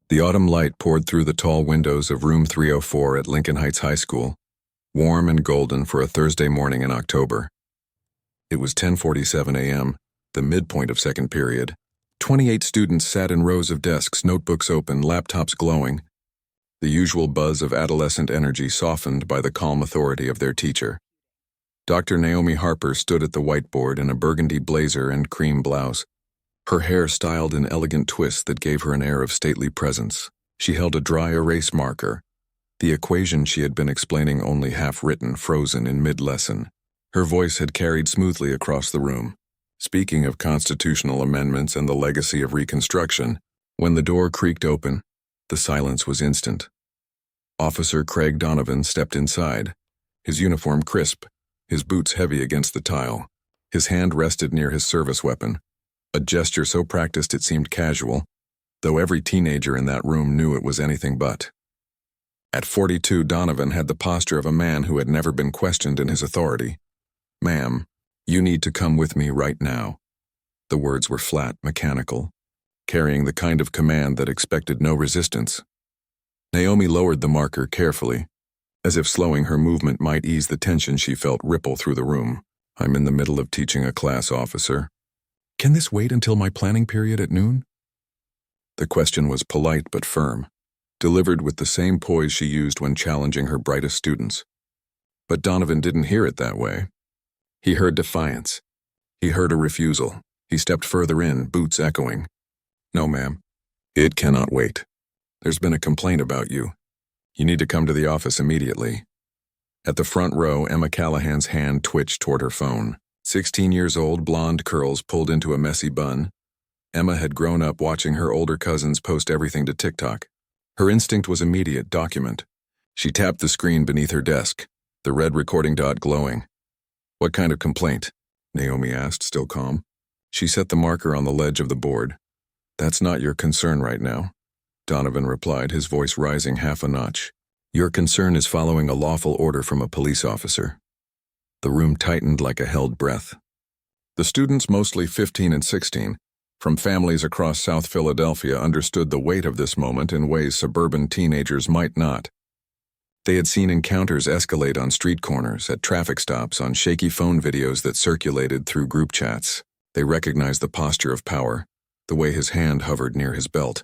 The autumn light poured through the tall windows of room 304 at Lincoln Heights High School, warm and golden for a Thursday morning in October. It was 10:47 a.m., the midpoint of second period. 28 students sat in rows of desks, notebooks open, laptops glowing, the usual buzz of adolescent energy softened by the calm authority of their teacher. Dr. Naomi Harper stood at the whiteboard in a burgundy blazer and cream blouse, her hair styled in elegant twists that gave her an air of stately presence. She held a dry erase marker, the equation she had been explaining only half-written, frozen in mid-lesson. Her voice had carried smoothly across the room, speaking of constitutional amendments and the legacy of Reconstruction. When the door creaked open, the silence was instant. Officer Craig Donovan stepped inside, his uniform crisp, his boots heavy against the tile. His hand rested near his service weapon, a gesture so practiced it seemed casual, though every teenager in that room knew it was anything but. At 42, Donovan had the posture of a man who had never been questioned in his authority. "Ma'am, you need to come with me right now." The words were flat, mechanical, carrying the kind of command that expected no resistance. Naomi lowered the marker carefully, as if slowing her movement might ease the tension she felt ripple through the room. "I'm in the middle of teaching a class, officer. Can this wait until my planning period at noon?" The question was polite but firm, delivered with the same poise she used when challenging her brightest students. But Donovan didn't hear it that way. He heard defiance. He heard a refusal. He stepped further in, boots echoing. "No, ma'am. It cannot wait. There's been a complaint about you. You need to come to the office immediately." At the front row, Emma Callahan's hand twitched toward her phone. 16 years old, blonde curls pulled into a messy bun. Emma had grown up watching her older cousins post everything to TikTok. Her instinct was immediate: document. She tapped the screen beneath her desk, the red recording dot glowing. "What kind of complaint?" Naomi asked, still calm. She set the marker on the ledge of the board. "That's not your concern right now," Donovan replied, his voice rising half a notch. "Your concern is following a lawful order from a police officer." The room tightened like a held breath. The students, mostly 15 and 16, from families across South Philadelphia, understood the weight of this moment in ways suburban teenagers might not. They had seen encounters escalate on street corners, at traffic stops, on shaky phone videos that circulated through group chats. They recognized the posture of power, the way his hand hovered near his belt.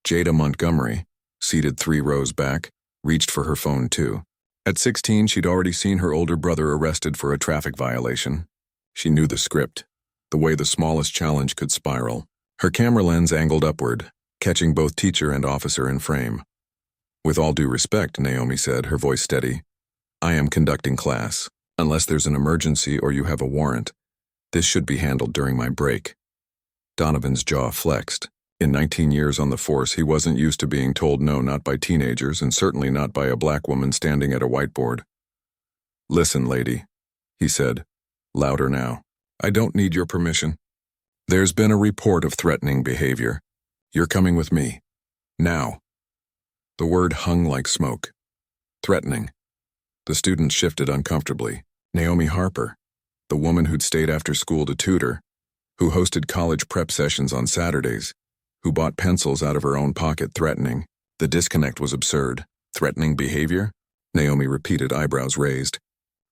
Jada Montgomery, seated 3 rows back, reached for her phone too. At 16, she'd already seen her older brother arrested for a traffic violation. She knew the script, the way the smallest challenge could spiral. Her camera lens angled upward, catching both teacher and officer in frame. "With all due respect," Naomi said, her voice steady, "I am conducting class. Unless there's an emergency or you have a warrant, this should be handled during my break." Donovan's jaw flexed. In 19 years on the force, he wasn't used to being told no, not by teenagers, and certainly not by a black woman standing at a whiteboard. "Listen, lady," he said, louder now. "I don't need your permission. There's been a report of threatening behavior. You're coming with me. Now." The word hung like smoke. Threatening. The students shifted uncomfortably. Naomi Harper, the woman who'd stayed after school to tutor, who hosted college prep sessions on Saturdays, who bought pencils out of her own pocket, threatening. The disconnect was absurd. Threatening behavior? Naomi repeated, eyebrows raised.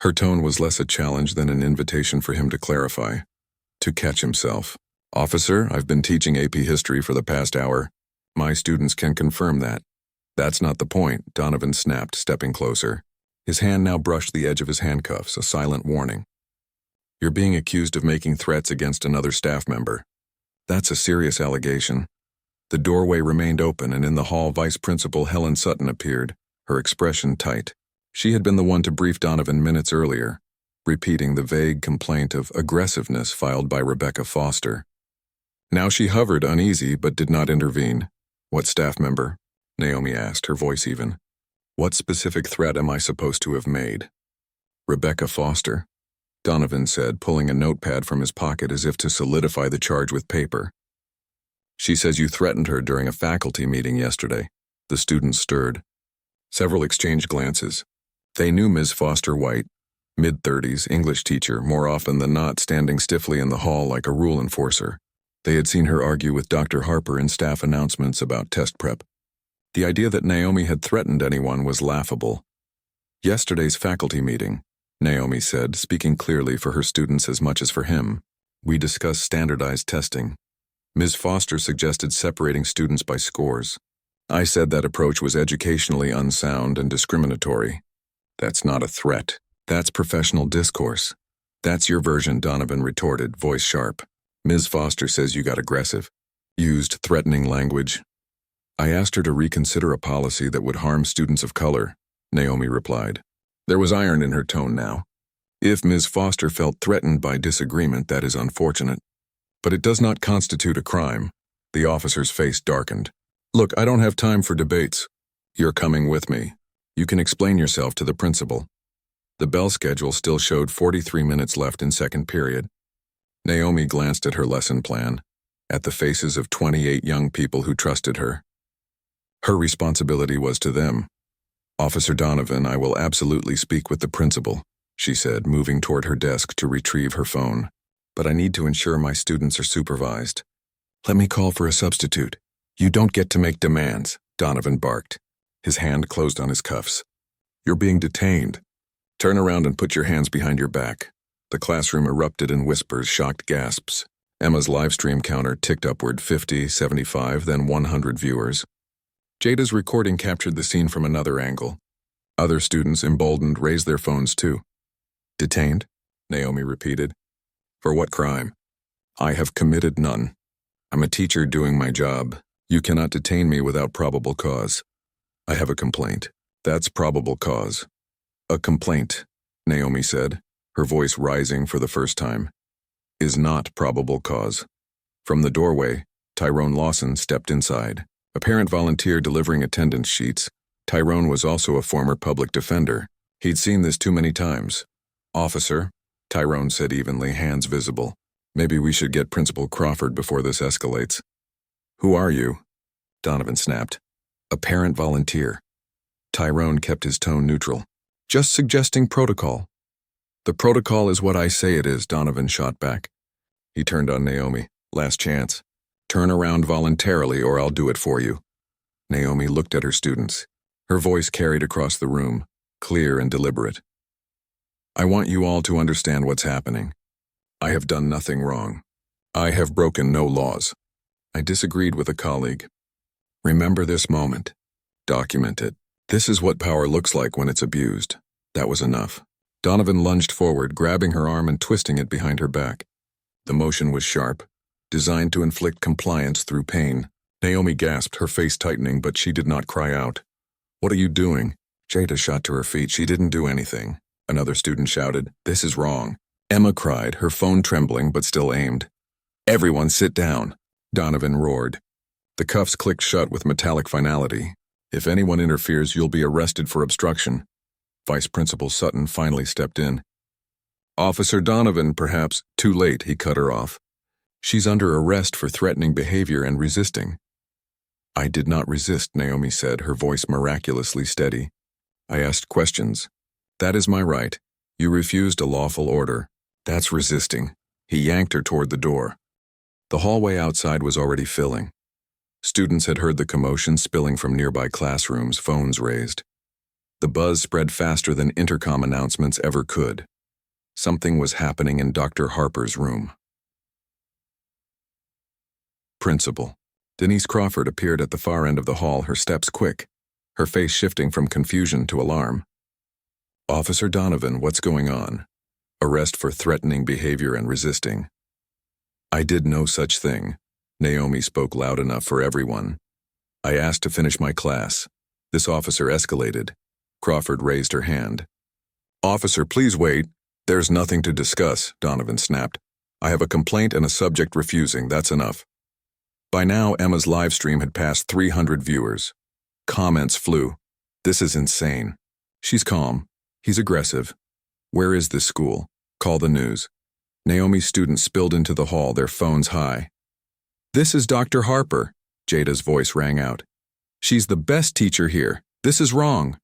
Her tone was less a challenge than an invitation for him to clarify, to catch himself. "Officer, I've been teaching AP history for the past hour. My students can confirm that." "That's not the point," Donovan snapped, stepping closer. His hand now brushed the edge of his handcuffs, a silent warning. "You're being accused of making threats against another staff member. That's a serious allegation." The doorway remained open, and in the hall, Vice Principal Helen Sutton appeared, her expression tight. She had been the one to brief Donovan minutes earlier, repeating the vague complaint of aggressiveness filed by Rebecca Foster. Now she hovered, uneasy, but did not intervene. "What staff member?" Naomi asked, her voice even. "What specific threat am I supposed to have made?" "Rebecca Foster," Donovan said, pulling a notepad from his pocket as if to solidify the charge with paper. "She says you threatened her during a faculty meeting yesterday." The students stirred. Several exchanged glances. They knew Ms. Foster White, mid-30s, English teacher, more often than not standing stiffly in the hall like a rule enforcer. They had seen her argue with Dr. Harper in staff announcements about test prep. The idea that Naomi had threatened anyone was laughable. Yesterday's faculty meeting, Naomi said, speaking clearly for her students as much as for him. We discussed standardized testing. Ms. Foster suggested separating students by scores. I said that approach was educationally unsound and discriminatory. That's not a threat. That's professional discourse. That's your version, Donovan retorted, voice sharp. Ms. Foster says you got aggressive. Used threatening language. I asked her to reconsider a policy that would harm students of color, Naomi replied. There was iron in her tone now. If Ms. Foster felt threatened by disagreement, that is unfortunate. But it does not constitute a crime. The officer's face darkened. Look, I don't have time for debates. You're coming with me. You can explain yourself to the principal. The bell schedule still showed 43 minutes left in second period. Naomi glanced at her lesson plan, at the faces of 28 young people who trusted her. Her responsibility was to them. Officer Donovan, I will absolutely speak with the principal, she said, moving toward her desk to retrieve her phone. But I need to ensure my students are supervised. Let me call for a substitute. You don't get to make demands, Donovan barked. His hand closed on his cuffs. You're being detained. Turn around and put your hands behind your back. The classroom erupted in whispers, shocked gasps. Emma's livestream counter ticked upward 50, 75, then 100 viewers. Jada's recording captured the scene from another angle. Other students, emboldened, raised their phones too. Detained? Naomi repeated. For what crime? I have committed none. I'm a teacher doing my job. You cannot detain me without probable cause. I have a complaint. That's probable cause. A complaint, Naomi said, her voice rising for the first time, is not probable cause. From the doorway, Tyrone Lawson stepped inside. A parent volunteer delivering attendance sheets. Tyrone was also a former public defender. He'd seen this too many times. Officer, Tyrone said evenly, hands visible. Maybe we should get Principal Crawford before this escalates. Who are you? Donovan snapped. A parent volunteer. Tyrone kept his tone neutral. Just suggesting protocol. The protocol is what I say it is, Donovan shot back. He turned on Naomi. Last chance. Turn around voluntarily or I'll do it for you. Naomi looked at her students. Her voice carried across the room, clear and deliberate. I want you all to understand what's happening. I have done nothing wrong. I have broken no laws. I disagreed with a colleague. Remember this moment. Document it. This is what power looks like when it's abused. That was enough. Donovan lunged forward, grabbing her arm and twisting it behind her back. The motion was sharp, designed to inflict compliance through pain. Naomi gasped, her face tightening, but she did not cry out. What are you doing? Jada shot to her feet. She didn't do anything. Another student shouted, This is wrong. Emma cried, her phone trembling but still aimed. Everyone sit down, Donovan roared. The cuffs clicked shut with metallic finality. If anyone interferes, you'll be arrested for obstruction. Vice Principal Sutton finally stepped in. Officer Donovan, perhaps. Too late, he cut her off. She's under arrest for threatening behavior and resisting. I did not resist, Naomi said, her voice miraculously steady. I asked questions. That is my right. You refused a lawful order. That's resisting. He yanked her toward the door. The hallway outside was already filling. Students had heard the commotion spilling from nearby classrooms, phones raised. The buzz spread faster than intercom announcements ever could. Something was happening in Dr. Harper's room. Principal. Denise Crawford appeared at the far end of the hall, her steps quick, her face shifting from confusion to alarm. Officer Donovan, what's going on? Arrest for threatening behavior and resisting. I did no such thing. Naomi spoke loud enough for everyone. I asked to finish my class. This officer escalated. Crawford raised her hand. Officer, please wait. There's nothing to discuss, Donovan snapped. I have a complaint and a subject refusing, that's enough. By now, Emma's live stream had passed 300 viewers. Comments flew. This is insane. She's calm. He's aggressive. Where is this school? Call the news. Naomi's students spilled into the hall, their phones high. This is Dr. Harper, Jada's voice rang out. She's the best teacher here. This is wrong.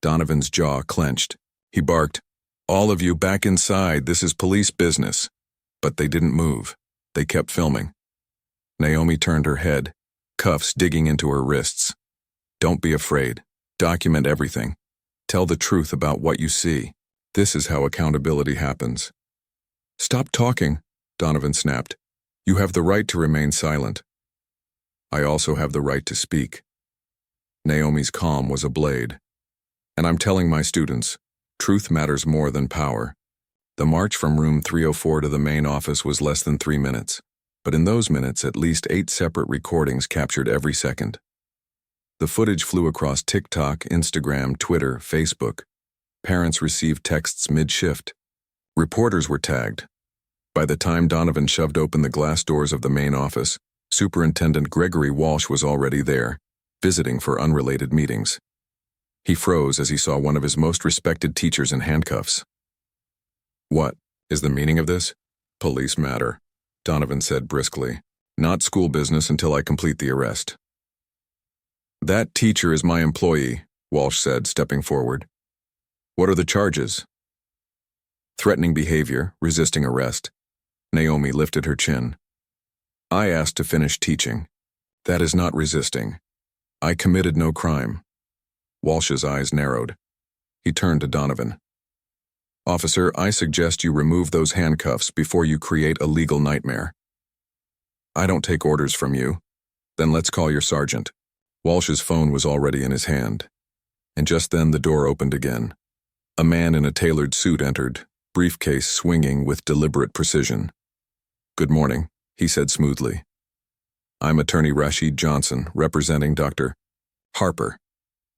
Donovan's jaw clenched. He barked, All of you back inside, this is police business. But they didn't move. They kept filming. Naomi turned her head, cuffs digging into her wrists. Don't be afraid. Document everything. Tell the truth about what you see. This is how accountability happens. Stop talking, Donovan snapped. You have the right to remain silent. I also have the right to speak. Naomi's calm was a blade. And I'm telling my students, truth matters more than power. The march from room 304 to the main office was less than 3 minutes, but in those minutes at least 8 separate recordings captured every second. The footage flew across TikTok, Instagram, Twitter, Facebook. Parents received texts mid-shift. Reporters were tagged. By the time Donovan shoved open the glass doors of the main office, Superintendent Gregory Walsh was already there, visiting for unrelated meetings. He froze as he saw one of his most respected teachers in handcuffs. What is the meaning of this? Police matter, Donovan said briskly. Not school business until I complete the arrest. That teacher is my employee, Walsh said, stepping forward. What are the charges? Threatening behavior, resisting arrest. Naomi lifted her chin. I asked to finish teaching. That is not resisting. I committed no crime. Walsh's eyes narrowed. He turned to Donovan. Officer, I suggest you remove those handcuffs before you create a legal nightmare. I don't take orders from you. Then let's call your sergeant. Walsh's phone was already in his hand. And just then the door opened again. A man in a tailored suit entered, briefcase swinging with deliberate precision. Good morning, he said smoothly. I'm Attorney Rashid Johnson, representing Dr. Harper.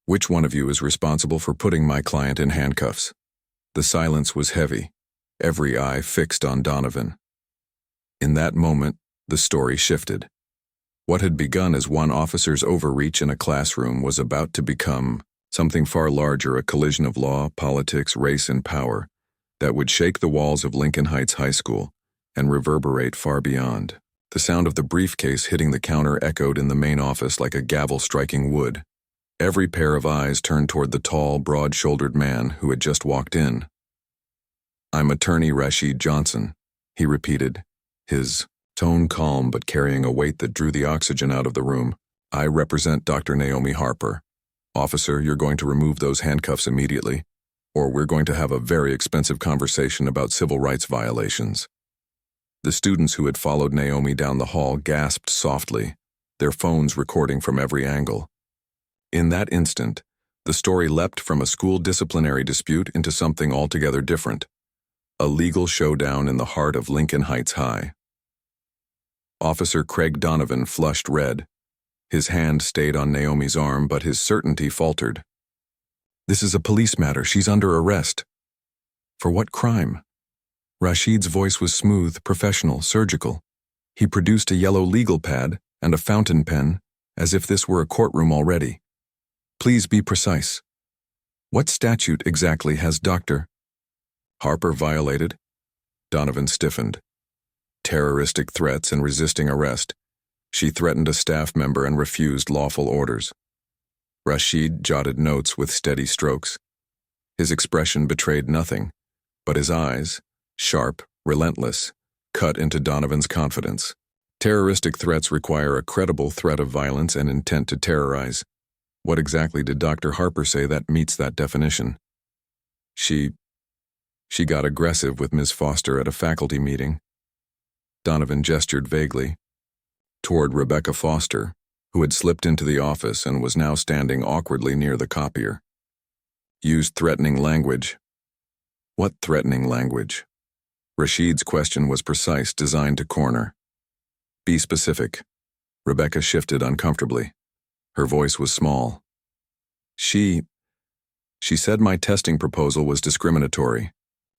Which one of you is responsible for putting my client in handcuffs? The silence was heavy, every eye fixed on Donovan. In that moment, the story shifted. What had begun as one officer's overreach in a classroom was about to become something far larger, a collision of law, politics, race, and power that would shake the walls of Lincoln Heights High School and reverberate far beyond. The sound of the briefcase hitting the counter echoed in the main office like a gavel striking wood. Every pair of eyes turned toward the tall, broad-shouldered man who had just walked in. I'm Attorney Rashid Johnson, he repeated, his tone calm but carrying a weight that drew the oxygen out of the room. I represent Dr. Naomi Harper. Officer, you're going to remove those handcuffs immediately, or we're going to have a very expensive conversation about civil rights violations. The students who had followed Naomi down the hall gasped softly, their phones recording from every angle. In that instant, the story leapt from a school disciplinary dispute into something altogether different, a legal showdown in the heart of Lincoln Heights High. Officer Craig Donovan flushed red. His hand stayed on Naomi's arm, but his certainty faltered. This is a police matter. She's under arrest. For what crime? Rashid's voice was smooth, professional, surgical. He produced a yellow legal pad and a fountain pen, as if this were a courtroom already. Please be precise. What statute exactly has Dr. Harper violated? Donovan stiffened. Terroristic threats and resisting arrest. She threatened a staff member and refused lawful orders. Rashid jotted notes with steady strokes. His expression betrayed nothing, but his eyes, sharp, relentless, cut into Donovan's confidence. Terroristic threats require a credible threat of violence and intent to terrorize. What exactly did Dr. Harper say that meets that definition? She got aggressive with Ms. Foster at a faculty meeting. Donovan gestured vaguely toward Rebecca Foster, who had slipped into the office and was now standing awkwardly near the copier. Used threatening language. What threatening language? Rashid's question was precise, designed to corner. Be specific. Rebecca shifted uncomfortably. Her voice was small. She said my testing proposal was discriminatory,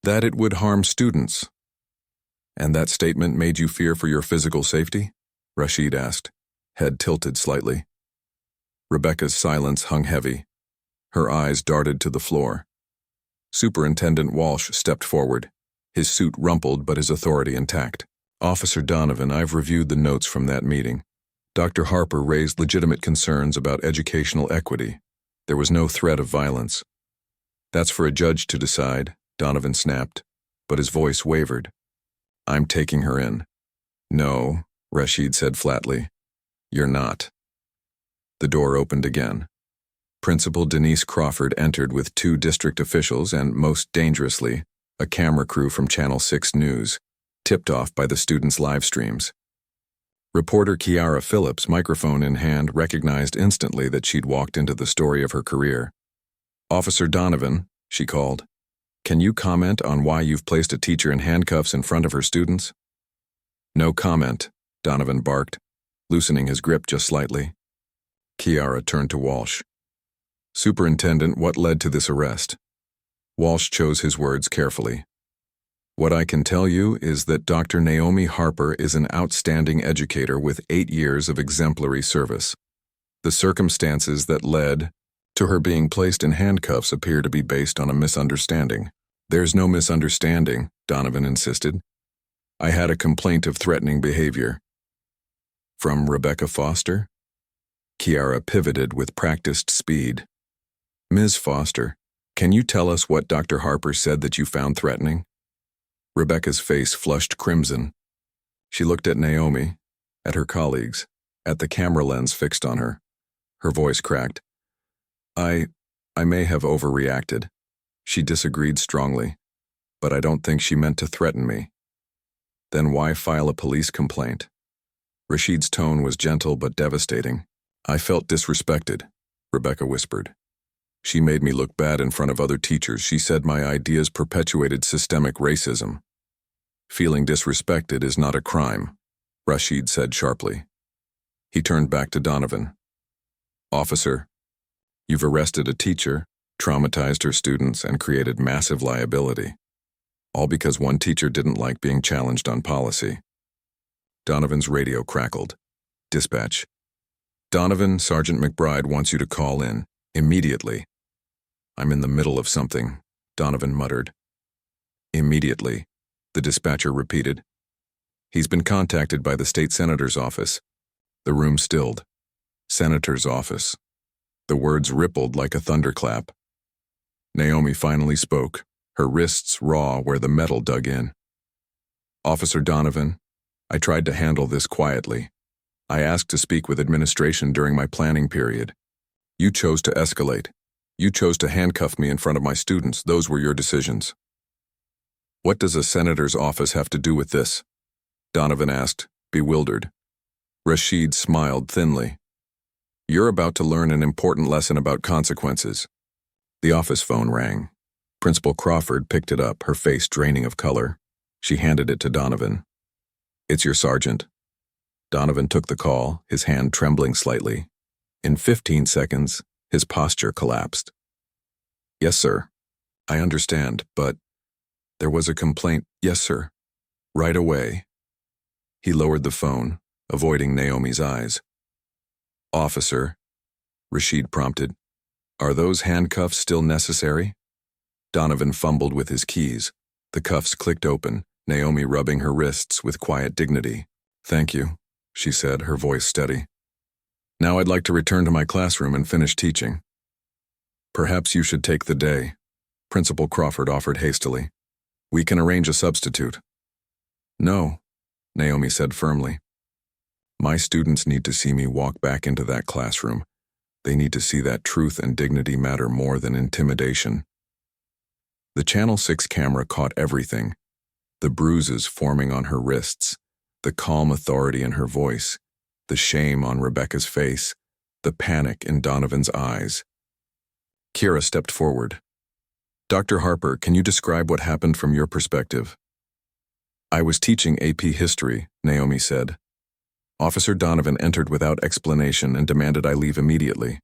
that it would harm students. And that statement made you fear for your physical safety? Rashid asked, head tilted slightly. Rebecca's silence hung heavy. Her eyes darted to the floor. Superintendent Walsh stepped forward, his suit rumpled but his authority intact. Officer Donovan, I've reviewed the notes from that meeting. Dr. Harper raised legitimate concerns about educational equity. There was no threat of violence. That's for a judge to decide, Donovan snapped, but his voice wavered. I'm taking her in. No, Rashid said flatly. You're not. The door opened again. Principal Denise Crawford entered with 2 district officials and, most dangerously, a camera crew from Channel 6 News, tipped off by the students' live streams. Reporter Kiara Phillips, microphone in hand, recognized instantly that she'd walked into the story of her career. Officer Donovan, she called, can you comment on why you've placed a teacher in handcuffs in front of her students? No comment, Donovan barked, loosening his grip just slightly. Kiara turned to Walsh. Superintendent, what led to this arrest? Walsh chose his words carefully. What I can tell you is that Dr. Naomi Harper is an outstanding educator with 8 years of exemplary service. The circumstances that led to her being placed in handcuffs appear to be based on a misunderstanding. There's no misunderstanding, Donovan insisted. I had a complaint of threatening behavior. From Rebecca Foster? Kiara pivoted with practiced speed. Ms. Foster, can you tell us what Dr. Harper said that you found threatening? Rebecca's face flushed crimson. She looked at Naomi, at her colleagues, at the camera lens fixed on her. Her voice cracked. I may have overreacted. She disagreed strongly, but I don't think she meant to threaten me. Then why file a police complaint? Rashid's tone was gentle but devastating. I felt disrespected, Rebecca whispered. She made me look bad in front of other teachers. She said my ideas perpetuated systemic racism. Feeling disrespected is not a crime, Rashid said sharply. He turned back to Donovan. Officer, you've arrested a teacher, traumatized her students, and created massive liability. All because one teacher didn't like being challenged on policy. Donovan's radio crackled. Dispatch. Donovan, Sergeant McBride wants you to call in, immediately. I'm in the middle of something, Donovan muttered. Immediately, the dispatcher repeated. He's been contacted by the state senator's office. The room stilled. Senator's office. The words rippled like a thunderclap. Naomi finally spoke, her wrists raw where the metal dug in. Officer Donovan, I tried to handle this quietly. I asked to speak with administration during my planning period. You chose to escalate. You chose to handcuff me in front of my students. Those were your decisions. What does a senator's office have to do with this? Donovan asked, bewildered. Rashid smiled thinly. You're about to learn an important lesson about consequences. The office phone rang. Principal Crawford picked it up, her face draining of color. She handed it to Donovan. It's your sergeant. Donovan took the call, his hand trembling slightly. In 15 seconds, his posture collapsed. Yes, sir. I understand, but there was a complaint. Yes, sir. Right away. He lowered the phone, avoiding Naomi's eyes. Officer, Rashid prompted, are those handcuffs still necessary? Donovan fumbled with his keys. The cuffs clicked open, Naomi rubbing her wrists with quiet dignity. Thank you, she said, her voice steady. Now I'd like to return to my classroom and finish teaching. Perhaps you should take the day, Principal Crawford offered hastily. We can arrange a substitute. No, Naomi said firmly. My students need to see me walk back into that classroom. They need to see that truth and dignity matter more than intimidation. The Channel 6 camera caught everything. The bruises forming on her wrists, the calm authority in her voice, the shame on Rebecca's face, the panic in Donovan's eyes. Kira stepped forward. Dr. Harper, can you describe what happened from your perspective? I was teaching AP History, Naomi said. Officer Donovan entered without explanation and demanded I leave immediately.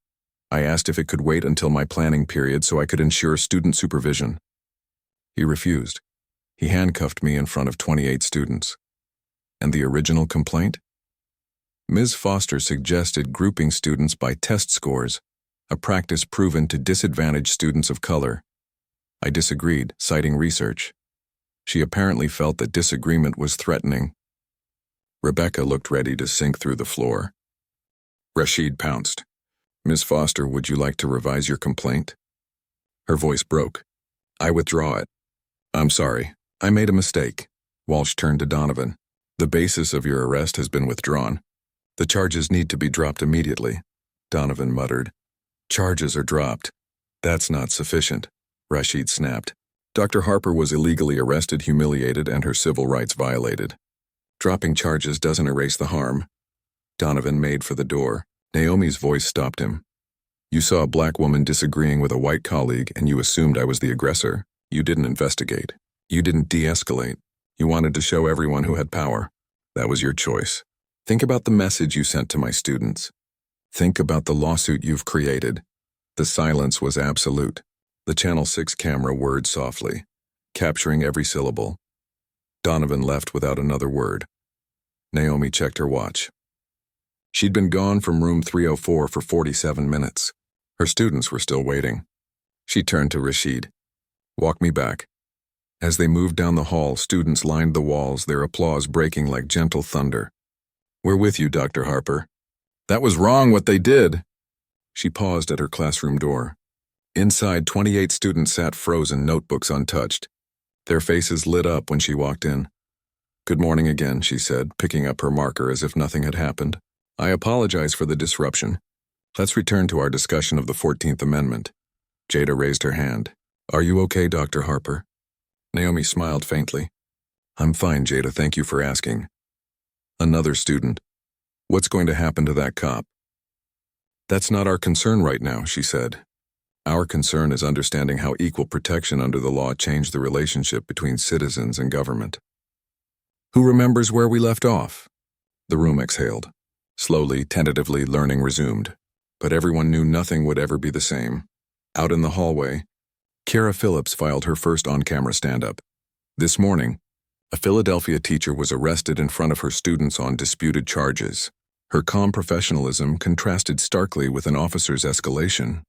I asked if it could wait until my planning period so I could ensure student supervision. He refused. He handcuffed me in front of 28 students. And the original complaint? Ms. Foster suggested grouping students by test scores, a practice proven to disadvantage students of color. I disagreed, citing research. She apparently felt that disagreement was threatening. Rebecca looked ready to sink through the floor. Rashid pounced. Ms. Foster, would you like to revise your complaint? Her voice broke. I withdraw it. I'm sorry. I made a mistake. Walsh turned to Donovan. The basis of your arrest has been withdrawn. The charges need to be dropped immediately, Donovan muttered. Charges are dropped. That's not sufficient, Rashid snapped. Dr. Harper was illegally arrested, humiliated, and her civil rights violated. Dropping charges doesn't erase the harm. Donovan made for the door. Naomi's voice stopped him. You saw a black woman disagreeing with a white colleague and you assumed I was the aggressor. You didn't investigate. You didn't de-escalate. You wanted to show everyone who had power. That was your choice. Think about the message you sent to my students. Think about the lawsuit you've created. The silence was absolute. The Channel 6 camera whirred softly, capturing every syllable. Donovan left without another word. Naomi checked her watch. She'd been gone from room 304 for 47 minutes. Her students were still waiting. She turned to Rashid. Walk me back. As they moved down the hall, students lined the walls, their applause breaking like gentle thunder. We're with you, Dr. Harper. That was wrong what they did. She paused at her classroom door. Inside, 28 students sat frozen, notebooks untouched. Their faces lit up when she walked in. Good morning again, she said, picking up her marker as if nothing had happened. I apologize for the disruption. Let's return to our discussion of the 14th Amendment. Jada raised her hand. Are you okay, Dr. Harper? Naomi smiled faintly. I'm fine, Jada, thank you for asking. Another student. What's going to happen to that cop? That's not our concern right now, she said. Our concern is understanding how equal protection under the law changed the relationship between citizens and government. Who remembers where we left off? The room exhaled. Slowly, tentatively, learning resumed. But everyone knew nothing would ever be the same. Out in the hallway, Kara Phillips filed her first on-camera stand-up. This morning, a Philadelphia teacher was arrested in front of her students on disputed charges. Her calm professionalism contrasted starkly with an officer's escalation.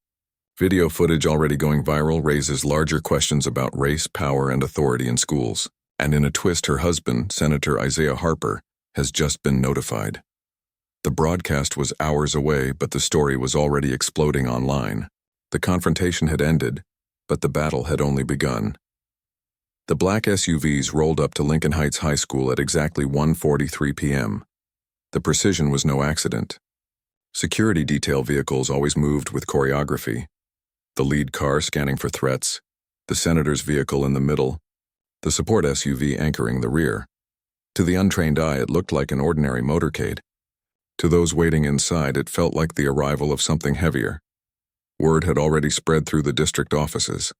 Video footage already going viral raises larger questions about race, power, and authority in schools. And in a twist, her husband, Senator Isaiah Harper, has just been notified. The broadcast was hours away, but the story was already exploding online. The confrontation had ended, but the battle had only begun. The black SUVs rolled up to Lincoln Heights High School at exactly 1:43 p.m. The precision was no accident. Security detail vehicles always moved with choreography. The lead car scanning for threats, the senator's vehicle in the middle, the support SUV anchoring the rear. To the untrained eye, it looked like an ordinary motorcade. To those waiting inside, it felt like the arrival of something heavier. Word had already spread through the district offices.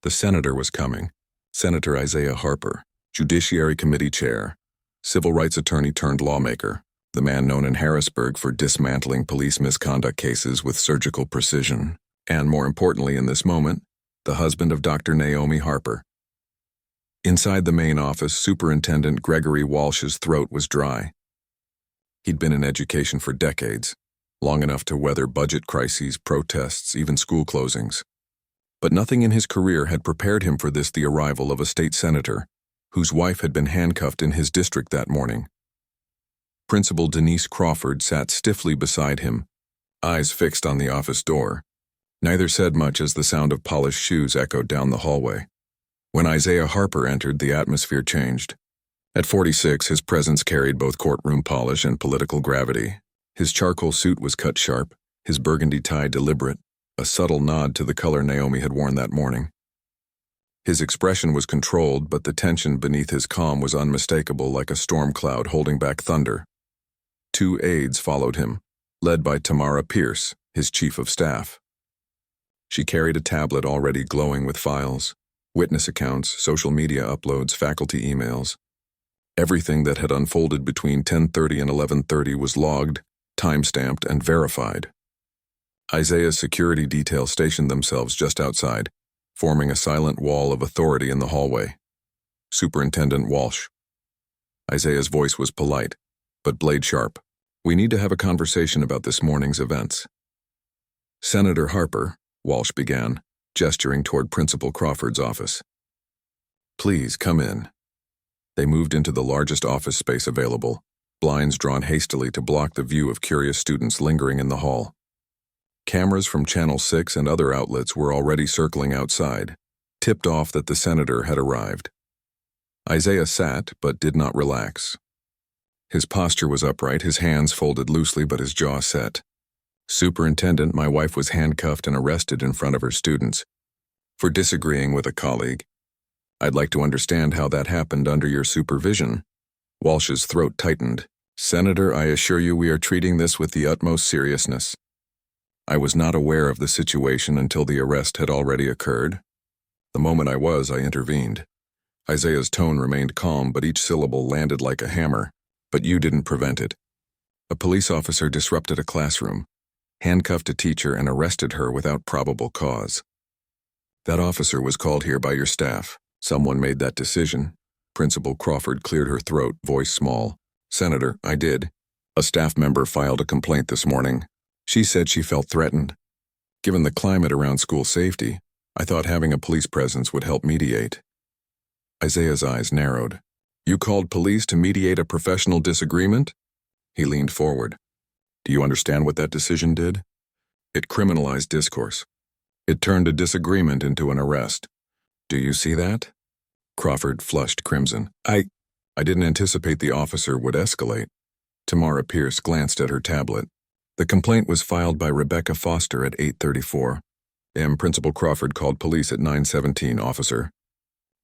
The senator was coming. Senator Isaiah Harper, Judiciary Committee Chair, civil rights attorney turned lawmaker, the man known in Harrisburg for dismantling police misconduct cases with surgical precision, and more importantly in this moment, the husband of Dr. Naomi Harper. Inside the main office, Superintendent Gregory Walsh's throat was dry. He'd been in education for decades, long enough to weather budget crises, protests, even school closings. But nothing in his career had prepared him for this, the arrival of a state senator, whose wife had been handcuffed in his district that morning. Principal Denise Crawford sat stiffly beside him, eyes fixed on the office door. Neither said much as the sound of polished shoes echoed down the hallway. When Isaiah Harper entered, the atmosphere changed. At 46, his presence carried both courtroom polish and political gravity. His charcoal suit was cut sharp, his burgundy tie deliberate, a subtle nod to the color Naomi had worn that morning. His expression was controlled, but the tension beneath his calm was unmistakable, like a storm cloud holding back thunder. 2 aides followed him, led by Tamara Pierce, his chief of staff. She carried a tablet already glowing with files, witness accounts, social media uploads, faculty emails. Everything that had unfolded between 10:30 and 11:30 was logged, time-stamped, and verified. Isaiah's security detail stationed themselves just outside, forming a silent wall of authority in the hallway. Superintendent Walsh. Isaiah's voice was polite, but blade-sharp. We need to have a conversation about this morning's events. Senator Harper, Walsh began, gesturing toward Principal Crawford's office. Please come in. They moved into the largest office space available, blinds drawn hastily to block the view of curious students lingering in the hall. Cameras from Channel 6 and other outlets were already circling outside, tipped off that the senator had arrived. Isaiah sat, but did not relax. His posture was upright, his hands folded loosely but his jaw set. Superintendent, my wife was handcuffed and arrested in front of her students for disagreeing with a colleague. I'd like to understand how that happened under your supervision. Walsh's throat tightened. Senator, I assure you we are treating this with the utmost seriousness. I was not aware of the situation until the arrest had already occurred. The moment I was, I intervened. Isaiah's tone remained calm, but each syllable landed like a hammer. But you didn't prevent it. A police officer disrupted a classroom, handcuffed a teacher, and arrested her without probable cause. That officer was called here by your staff. Someone made that decision. Principal Crawford cleared her throat, voice small. Senator, I did. A staff member filed a complaint this morning. She said she felt threatened. Given the climate around school safety, I thought having a police presence would help mediate. Isaiah's eyes narrowed. You called police to mediate a professional disagreement? He leaned forward. Do you understand what that decision did? It criminalized discourse. It turned a disagreement into an arrest. Do you see that? Crawford flushed crimson. I didn't anticipate the officer would escalate. Tamara Pierce glanced at her tablet. The complaint was filed by Rebecca Foster at 8:34 a.m. Principal Crawford called police at 9:17, officer.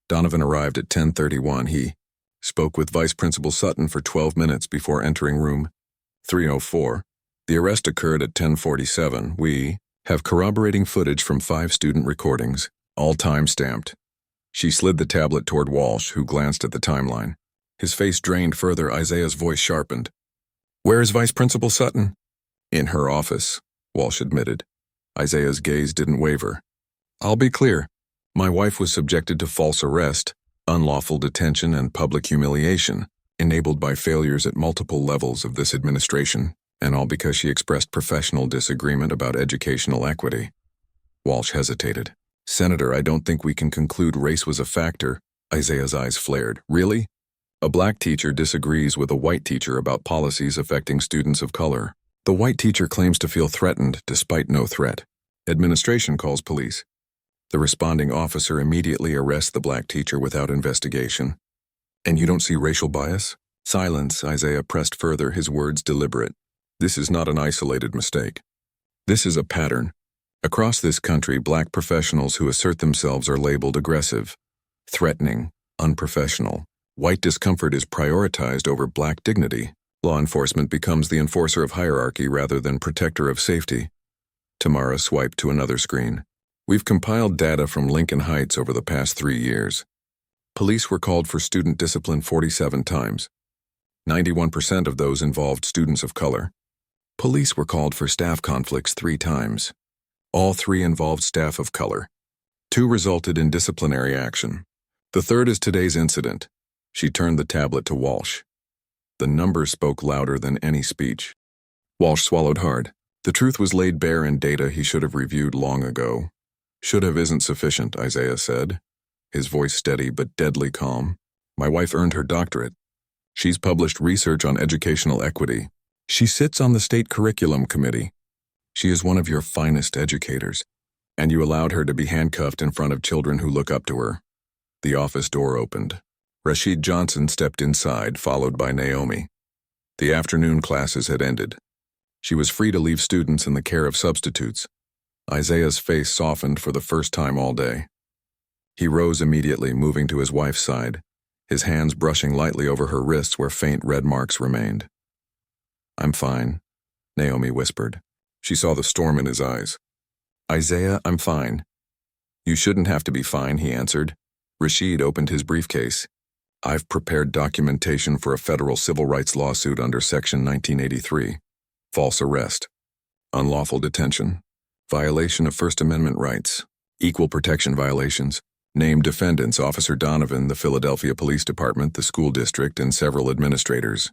Donovan arrived at 10:31. He spoke with Vice Principal Sutton for 12 minutes before entering room 304. The arrest occurred at 10:47. We have corroborating footage from 5 student recordings, all time-stamped. She slid the tablet toward Walsh, who glanced at the timeline. His face drained further. Isaiah's voice sharpened. Where is Vice Principal Sutton? In her office, Walsh admitted. Isaiah's gaze didn't waver. I'll be clear. My wife was subjected to false arrest, unlawful detention, and public humiliation, enabled by failures at multiple levels of this administration, and all because she expressed professional disagreement about educational equity. Walsh hesitated. Senator, I don't think we can conclude race was a factor. Isaiah's eyes flared. Really? A black teacher disagrees with a white teacher about policies affecting students of color. The white teacher claims to feel threatened despite no threat. Administration calls police. The responding officer immediately arrests the black teacher without investigation. And you don't see racial bias? Silence, Isaiah pressed further, his words deliberate. This is not an isolated mistake. This is a pattern. Across this country, black professionals who assert themselves are labeled aggressive, threatening, unprofessional. White discomfort is prioritized over black dignity. Law enforcement becomes the enforcer of hierarchy rather than protector of safety. Tamara swiped to another screen. We've compiled data from Lincoln Heights over the past 3 years. Police were called for student discipline 47 times. 91% of those involved students of color. Police were called for staff conflicts 3 times. All 3 involved staff of color. 2 resulted in disciplinary action. The third is today's incident. She turned the tablet to Walsh. The numbers spoke louder than any speech. Walsh swallowed hard. The truth was laid bare in data he should have reviewed long ago. Should have isn't sufficient, Isaiah said, his voice steady but deadly calm. My wife earned her doctorate. She's published research on educational equity. She sits on the state curriculum committee. She is one of your finest educators, and you allowed her to be handcuffed in front of children who look up to her. The office door opened. Rashid Johnson stepped inside, followed by Naomi. The afternoon classes had ended. She was free to leave students in the care of substitutes. Isaiah's face softened for the first time all day. He rose immediately, moving to his wife's side, his hands brushing lightly over her wrists where faint red marks remained. I'm fine, Naomi whispered. She saw the storm in his eyes. Isaiah, I'm fine. You shouldn't have to be fine, he answered. Rashid opened his briefcase. I've prepared documentation for a federal civil rights lawsuit under Section 1983. False arrest, unlawful detention, violation of First Amendment rights, equal protection violations. Named defendants Officer Donovan, the Philadelphia Police Department, the school district, and several administrators.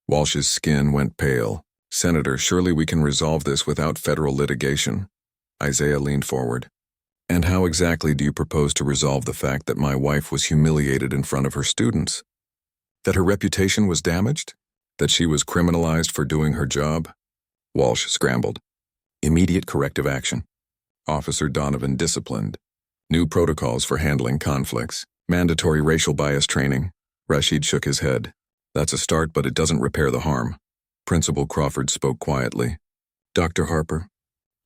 Walsh's skin went pale. Senator, surely we can resolve this without federal litigation. Isaiah leaned forward. And how exactly do you propose to resolve the fact that my wife was humiliated in front of her students? That her reputation was damaged? That she was criminalized for doing her job? Walsh scrambled. Immediate corrective action. Officer Donovan disciplined. New protocols for handling conflicts. Mandatory racial bias training. Rashid shook his head. That's a start, but it doesn't repair the harm. Principal Crawford spoke quietly. Dr. Harper,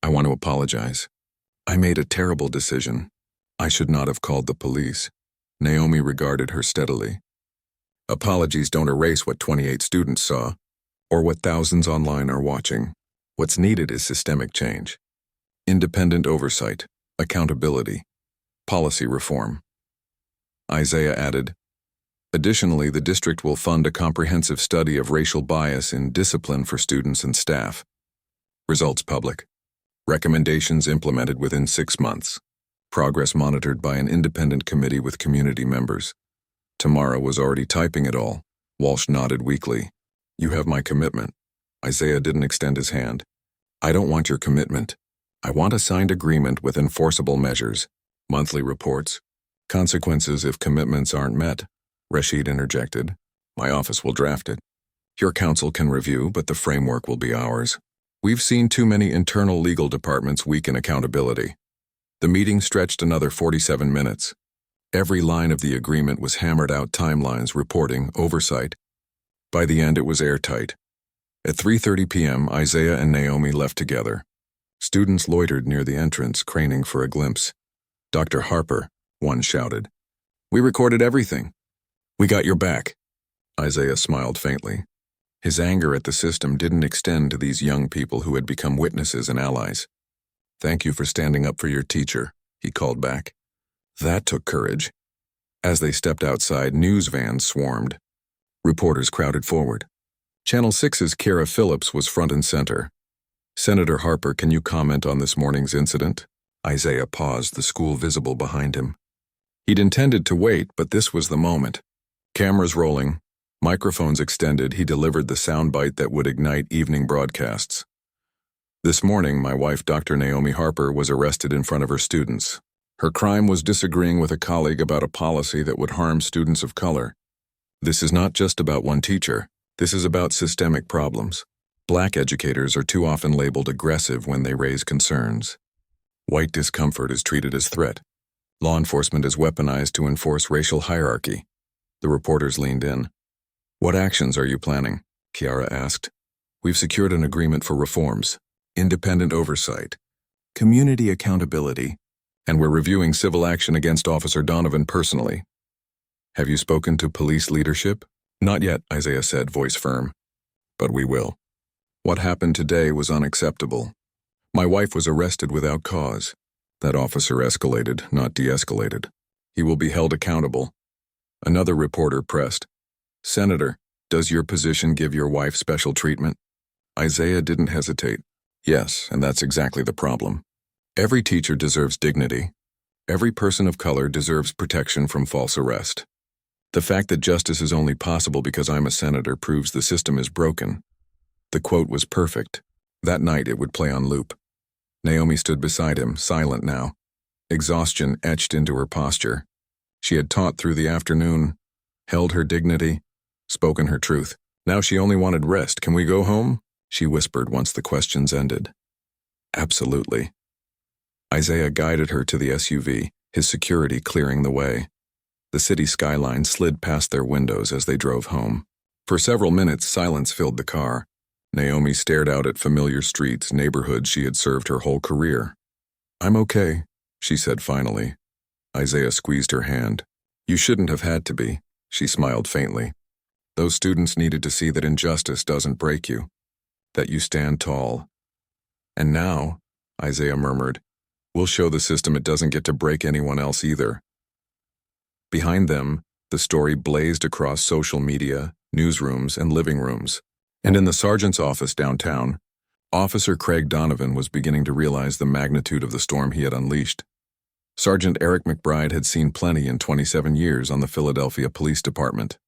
I want to apologize. I made a terrible decision. I should not have called the police. Naomi regarded her steadily. Apologies don't erase what 28 students saw, or what thousands online are watching. What's needed is systemic change. Independent oversight, accountability, policy reform. Isaiah added, additionally, the district will fund a comprehensive study of racial bias in discipline for students and staff. Results public. Recommendations implemented within 6 months. Progress monitored by an independent committee with community members. Tamara was already typing it all. Walsh nodded weakly. You have my commitment. Isaiah didn't extend his hand. I don't want your commitment. I want a signed agreement with enforceable measures. Monthly reports. Consequences if commitments aren't met. Rashid interjected. My office will draft it. Your council can review, but the framework will be ours. We've seen too many internal legal departments weaken accountability. The meeting stretched another 47 minutes. Every line of the agreement was hammered out timelines, reporting, oversight. By the end, it was airtight. At 3:30 p.m., Isaiah and Naomi left together. Students loitered near the entrance, craning for a glimpse. Dr. Harper, one shouted. We recorded everything. We got your back. Isaiah smiled faintly. His anger at the system didn't extend to these young people who had become witnesses and allies. Thank you for standing up for your teacher, he called back. That took courage. As they stepped outside, news vans swarmed. Reporters crowded forward. Channel 6's Kara Phillips was front and center. Senator Harper, can you comment on this morning's incident? Isaiah paused, the school visible behind him. He'd intended to wait, but this was the moment. Cameras rolling, microphones extended, he delivered the soundbite that would ignite evening broadcasts. This morning, my wife, Dr. Naomi Harper, was arrested in front of her students. Her crime was disagreeing with a colleague about a policy that would harm students of color. This is not just about one teacher. This is about systemic problems. Black educators are too often labeled aggressive when they raise concerns. White discomfort is treated as threat. Law enforcement is weaponized to enforce racial hierarchy. The reporters leaned in. What actions are you planning? Kiara asked. We've secured an agreement for reforms, independent oversight, community accountability, and we're reviewing civil action against Officer Donovan personally. Have you spoken to police leadership? Not yet, Isaiah said, voice firm. But we will. What happened today was unacceptable. My wife was arrested without cause. That officer escalated, not de-escalated. He will be held accountable. Another reporter pressed. Senator, does your position give your wife special treatment? Isaiah didn't hesitate. Yes, and that's exactly the problem. Every teacher deserves dignity. Every person of color deserves protection from false arrest. The fact that justice is only possible because I'm a senator proves the system is broken. The quote was perfect. That night it would play on loop. Naomi stood beside him, silent now. Exhaustion etched into her posture. She had taught through the afternoon, held her dignity, spoken her truth. Now she only wanted rest. Can we go home? She whispered once the questions ended. Absolutely. Isaiah guided her to the SUV, his security clearing the way. The city skyline slid past their windows as they drove home. For several minutes, silence filled the car. Naomi stared out at familiar streets, neighborhoods she had served her whole career. I'm okay, she said finally. Isaiah squeezed her hand. You shouldn't have had to be, she smiled faintly. Those students needed to see that injustice doesn't break you, that you stand tall. And now, Isaiah murmured, we'll show the system it doesn't get to break anyone else either. Behind them, the story blazed across social media, newsrooms, and living rooms. And in the sergeant's office downtown, Officer Craig Donovan was beginning to realize the magnitude of the storm he had unleashed. Sergeant Eric McBride had seen plenty in 27 years on the Philadelphia Police Department.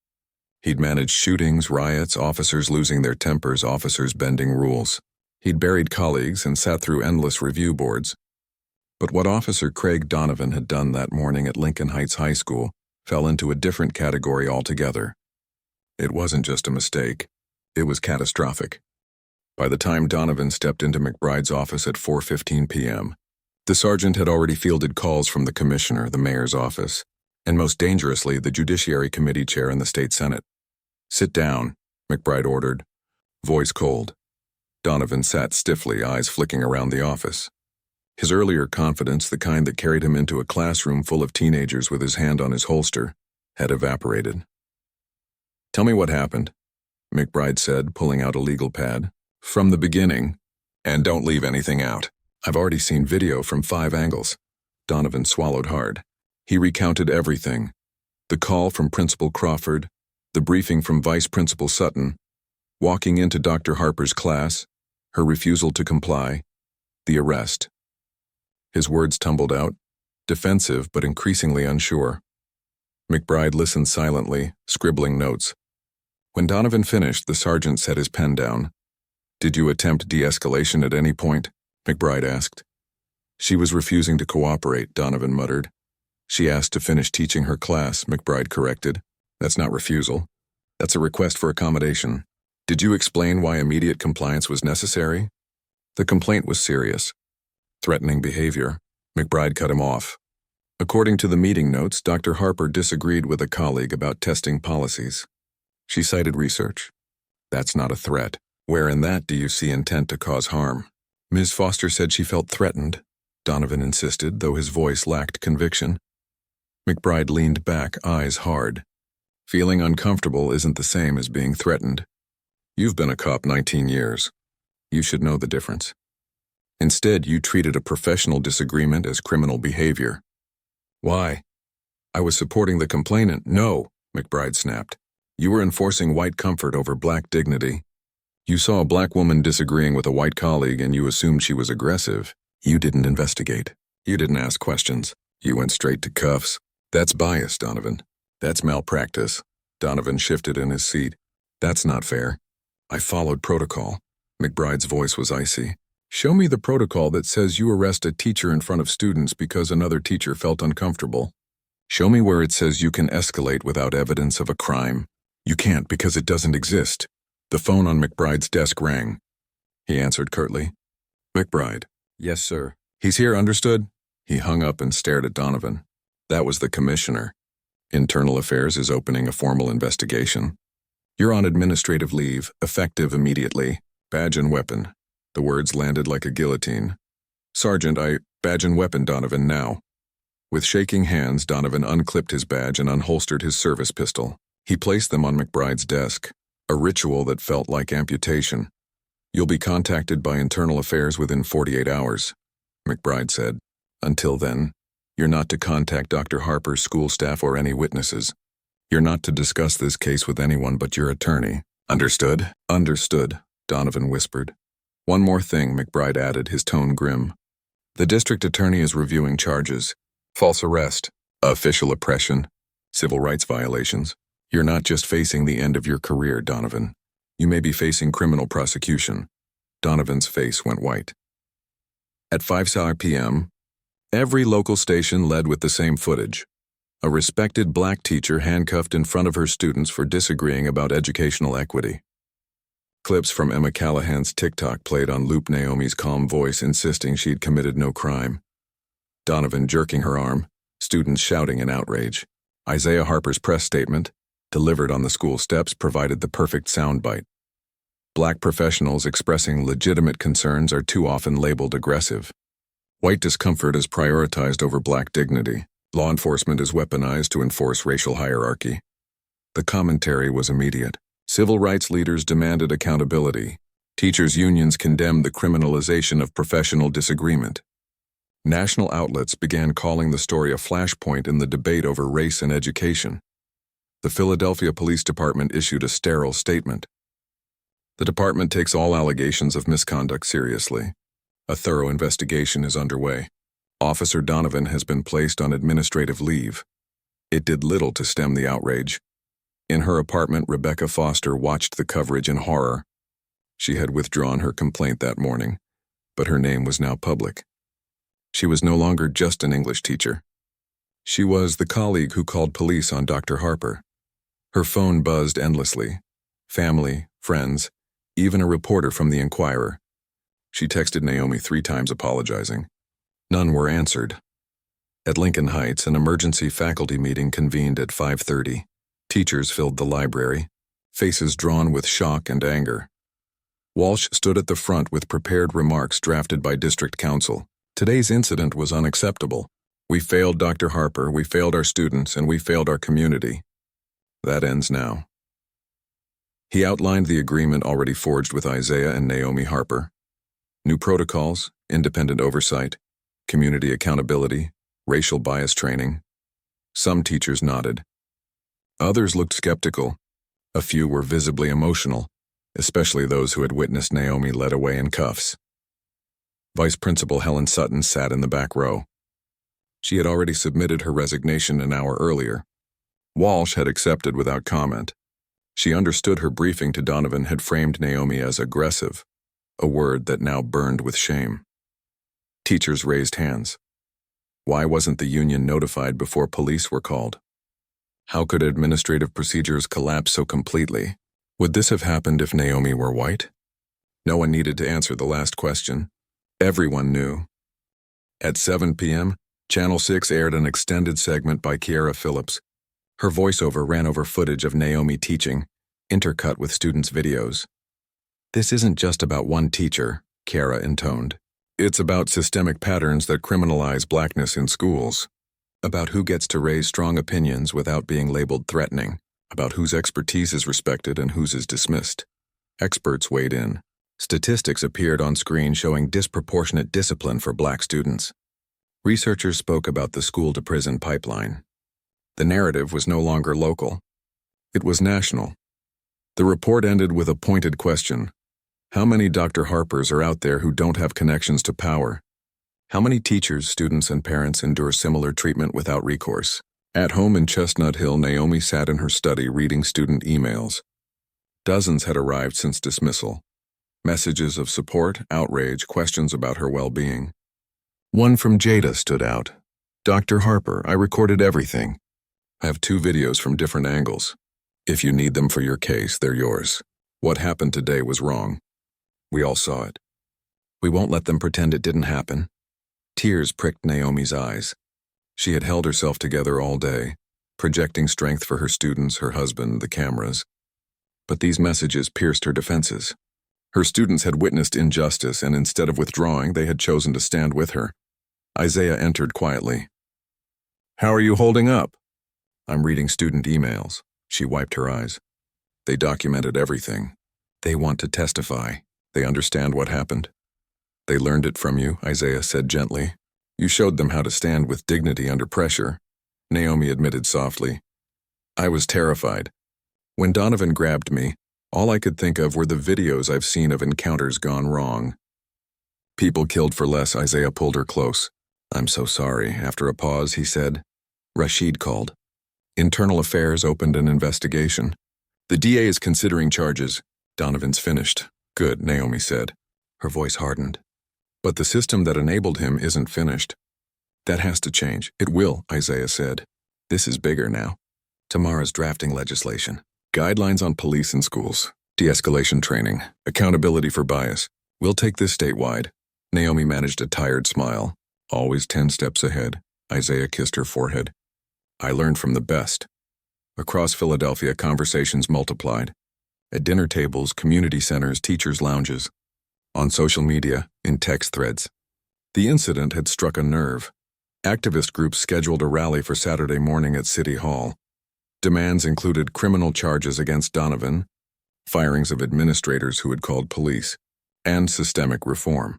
He'd managed shootings, riots, officers losing their tempers, officers bending rules. He'd buried colleagues and sat through endless review boards. But what Officer Craig Donovan had done that morning at Lincoln Heights High School fell into a different category altogether. It wasn't just a mistake. It was catastrophic. By the time Donovan stepped into McBride's office at 4:15 p.m., the sergeant had already fielded calls from the commissioner, the mayor's office, and most dangerously, the Judiciary Committee chair in the state Senate. Sit down, McBride ordered, voice cold. Donovan sat stiffly, eyes flicking around the office. His earlier confidence, the kind that carried him into a classroom full of teenagers with his hand on his holster, had evaporated. Tell me what happened, McBride said, pulling out a legal pad. From the beginning, and don't leave anything out. I've already seen video from 5 angles. Donovan swallowed hard. He recounted everything. The call from Principal Crawford, the briefing from Vice Principal Sutton, walking into Dr. Harper's class, her refusal to comply, the arrest. His words tumbled out, defensive but increasingly unsure. McBride listened silently, scribbling notes. When Donovan finished, the sergeant set his pen down. Did you attempt de-escalation at any point? McBride asked. She was refusing to cooperate, Donovan muttered. She asked to finish teaching her class, McBride corrected. That's not refusal. That's a request for accommodation. Did you explain why immediate compliance was necessary? The complaint was serious. Threatening behavior. McBride cut him off. According to the meeting notes, Dr. Harper disagreed with a colleague about testing policies. She cited research. That's not a threat. Where in that do you see intent to cause harm? Ms. Foster said she felt threatened, Donovan insisted, though his voice lacked conviction. McBride leaned back, eyes hard. Feeling uncomfortable isn't the same as being threatened. You've been a cop 19 years. You should know the difference. Instead, you treated a professional disagreement as criminal behavior. Why? I was supporting the complainant. No, McBride snapped. You were enforcing white comfort over black dignity. You saw a black woman disagreeing with a white colleague and you assumed she was aggressive. You didn't investigate. You didn't ask questions. You went straight to cuffs. That's bias, Donovan. That's malpractice. Donovan shifted in his seat. That's not fair. I followed protocol. McBride's voice was icy. Show me the protocol that says you arrest a teacher in front of students because another teacher felt uncomfortable. Show me where it says you can escalate without evidence of a crime. You can't because it doesn't exist. The phone on McBride's desk rang. He answered curtly. McBride. Yes, sir. He's here, understood? He hung up and stared at Donovan. That was the commissioner. Internal Affairs is opening a formal investigation. You're on administrative leave, effective immediately. Badge and weapon. The words landed like a guillotine. Sergeant, badge and weapon, Donovan, now. With shaking hands, Donovan unclipped his badge and unholstered his service pistol. He placed them on McBride's desk. A ritual that felt like amputation. You'll be contacted by Internal Affairs within 48 hours, McBride said. Until then, you're not to contact Dr. Harper's school staff or any witnesses. You're not to discuss this case with anyone but your attorney. Understood? Understood, Donovan whispered. One more thing, McBride added, his tone grim. The district attorney is reviewing charges. False arrest, official oppression, civil rights violations. You're not just facing the end of your career, Donovan. You may be facing criminal prosecution. Donovan's face went white. At 5 p.m., every local station led with the same footage. A respected black teacher handcuffed in front of her students for disagreeing about educational equity. Clips from Emma Callahan's TikTok played on loop, Naomi's calm voice insisting she'd committed no crime. Donovan jerking her arm, students shouting in outrage. Isaiah Harper's press statement, delivered on the school steps, provided the perfect soundbite. Black professionals expressing legitimate concerns are too often labeled aggressive. White discomfort is prioritized over black dignity. Law enforcement is weaponized to enforce racial hierarchy. The commentary was immediate. Civil rights leaders demanded accountability. Teachers' unions condemned the criminalization of professional disagreement. National outlets began calling the story a flashpoint in the debate over race and education. The Philadelphia Police Department issued a sterile statement. The department takes all allegations of misconduct seriously. A thorough investigation is underway. Officer Donovan has been placed on administrative leave. It did little to stem the outrage. In her apartment, Rebecca Foster watched the coverage in horror. She had withdrawn her complaint that morning, but her name was now public. She was no longer just an English teacher. She was the colleague who called police on Dr. Harper. Her phone buzzed endlessly. Family, friends, even a reporter from the Enquirer. She texted Naomi 3 times apologizing. None were answered. At Lincoln Heights, an emergency faculty meeting convened at 5:30. Teachers filled the library. faces drawn with shock and anger. Walsh stood at the front with prepared remarks drafted by district council. Today's incident was unacceptable. We failed Dr. Harper, we failed our students, and we failed our community. That ends now. He outlined the agreement already forged with Isaiah and Naomi Harper. New protocols, independent oversight, community accountability, racial bias training. Some teachers nodded. Others looked skeptical. A few were visibly emotional, especially those who had witnessed Naomi led away in cuffs. Vice Principal Helen Sutton sat in the back row. She had already submitted her resignation an hour earlier. Walsh had accepted without comment. She understood her briefing to Donovan had framed Naomi as aggressive, a word that now burned with shame. Teachers raised hands. Why wasn't the union notified before police were called? How could administrative procedures collapse so completely? Would this have happened if Naomi were white? No one needed to answer the last question. Everyone knew. At 7 p.m., Channel 6 aired an extended segment by Kiara Phillips. Her voiceover ran over footage of Naomi teaching, intercut with students' videos. This isn't just about one teacher, Kiara intoned. It's about systemic patterns that criminalize blackness in schools. About who gets to raise strong opinions without being labeled threatening. About whose expertise is respected and whose is dismissed. Experts weighed in. Statistics appeared on screen showing disproportionate discipline for black students. Researchers spoke about the school-to-prison pipeline. The narrative was no longer local. It was national. The report ended with a pointed question. How many Dr. Harpers are out there who don't have connections to power? How many teachers, students, and parents endure similar treatment without recourse? At home in Chestnut Hill, Naomi sat in her study reading student emails. Dozens had arrived since dismissal. Messages of support, outrage, questions about her well-being. One from Jada stood out. Dr. Harper, I recorded everything. I have 2 videos from different angles. If you need them for your case, they're yours. What happened today was wrong. We all saw it. We won't let them pretend it didn't happen. Tears pricked Naomi's eyes. She had held herself together all day, projecting strength for her students, her husband, the cameras. But these messages pierced her defenses. Her students had witnessed injustice, and instead of withdrawing, they had chosen to stand with her. Isaiah entered quietly. How are you holding up? I'm reading student emails. She wiped her eyes. They documented everything. They want to testify. They understand what happened. They learned it from you, Isaiah said gently. You showed them how to stand with dignity under pressure. Naomi admitted softly. I was terrified. When Donovan grabbed me, all I could think of were the videos I've seen of encounters gone wrong. People killed for less, Isaiah pulled her close. I'm so sorry. After a pause, he said. Rashid called. Internal Affairs opened an investigation. The DA is considering charges. Donovan's finished. Good, Naomi said. Her voice hardened. But the system that enabled him isn't finished. That has to change. It will, Isaiah said. This is bigger now. Tomorrow's drafting legislation. Guidelines on police and schools. De-escalation training. Accountability for bias. We'll take this statewide. Naomi managed a tired smile. Always 10 steps ahead. Isaiah kissed her forehead. I learned from the best. Across Philadelphia, conversations multiplied. At dinner tables, community centers, teachers' lounges. On social media, in text threads. The incident had struck a nerve. Activist groups scheduled a rally for Saturday morning at City Hall. Demands included criminal charges against Donovan, firings of administrators who had called police, and systemic reform.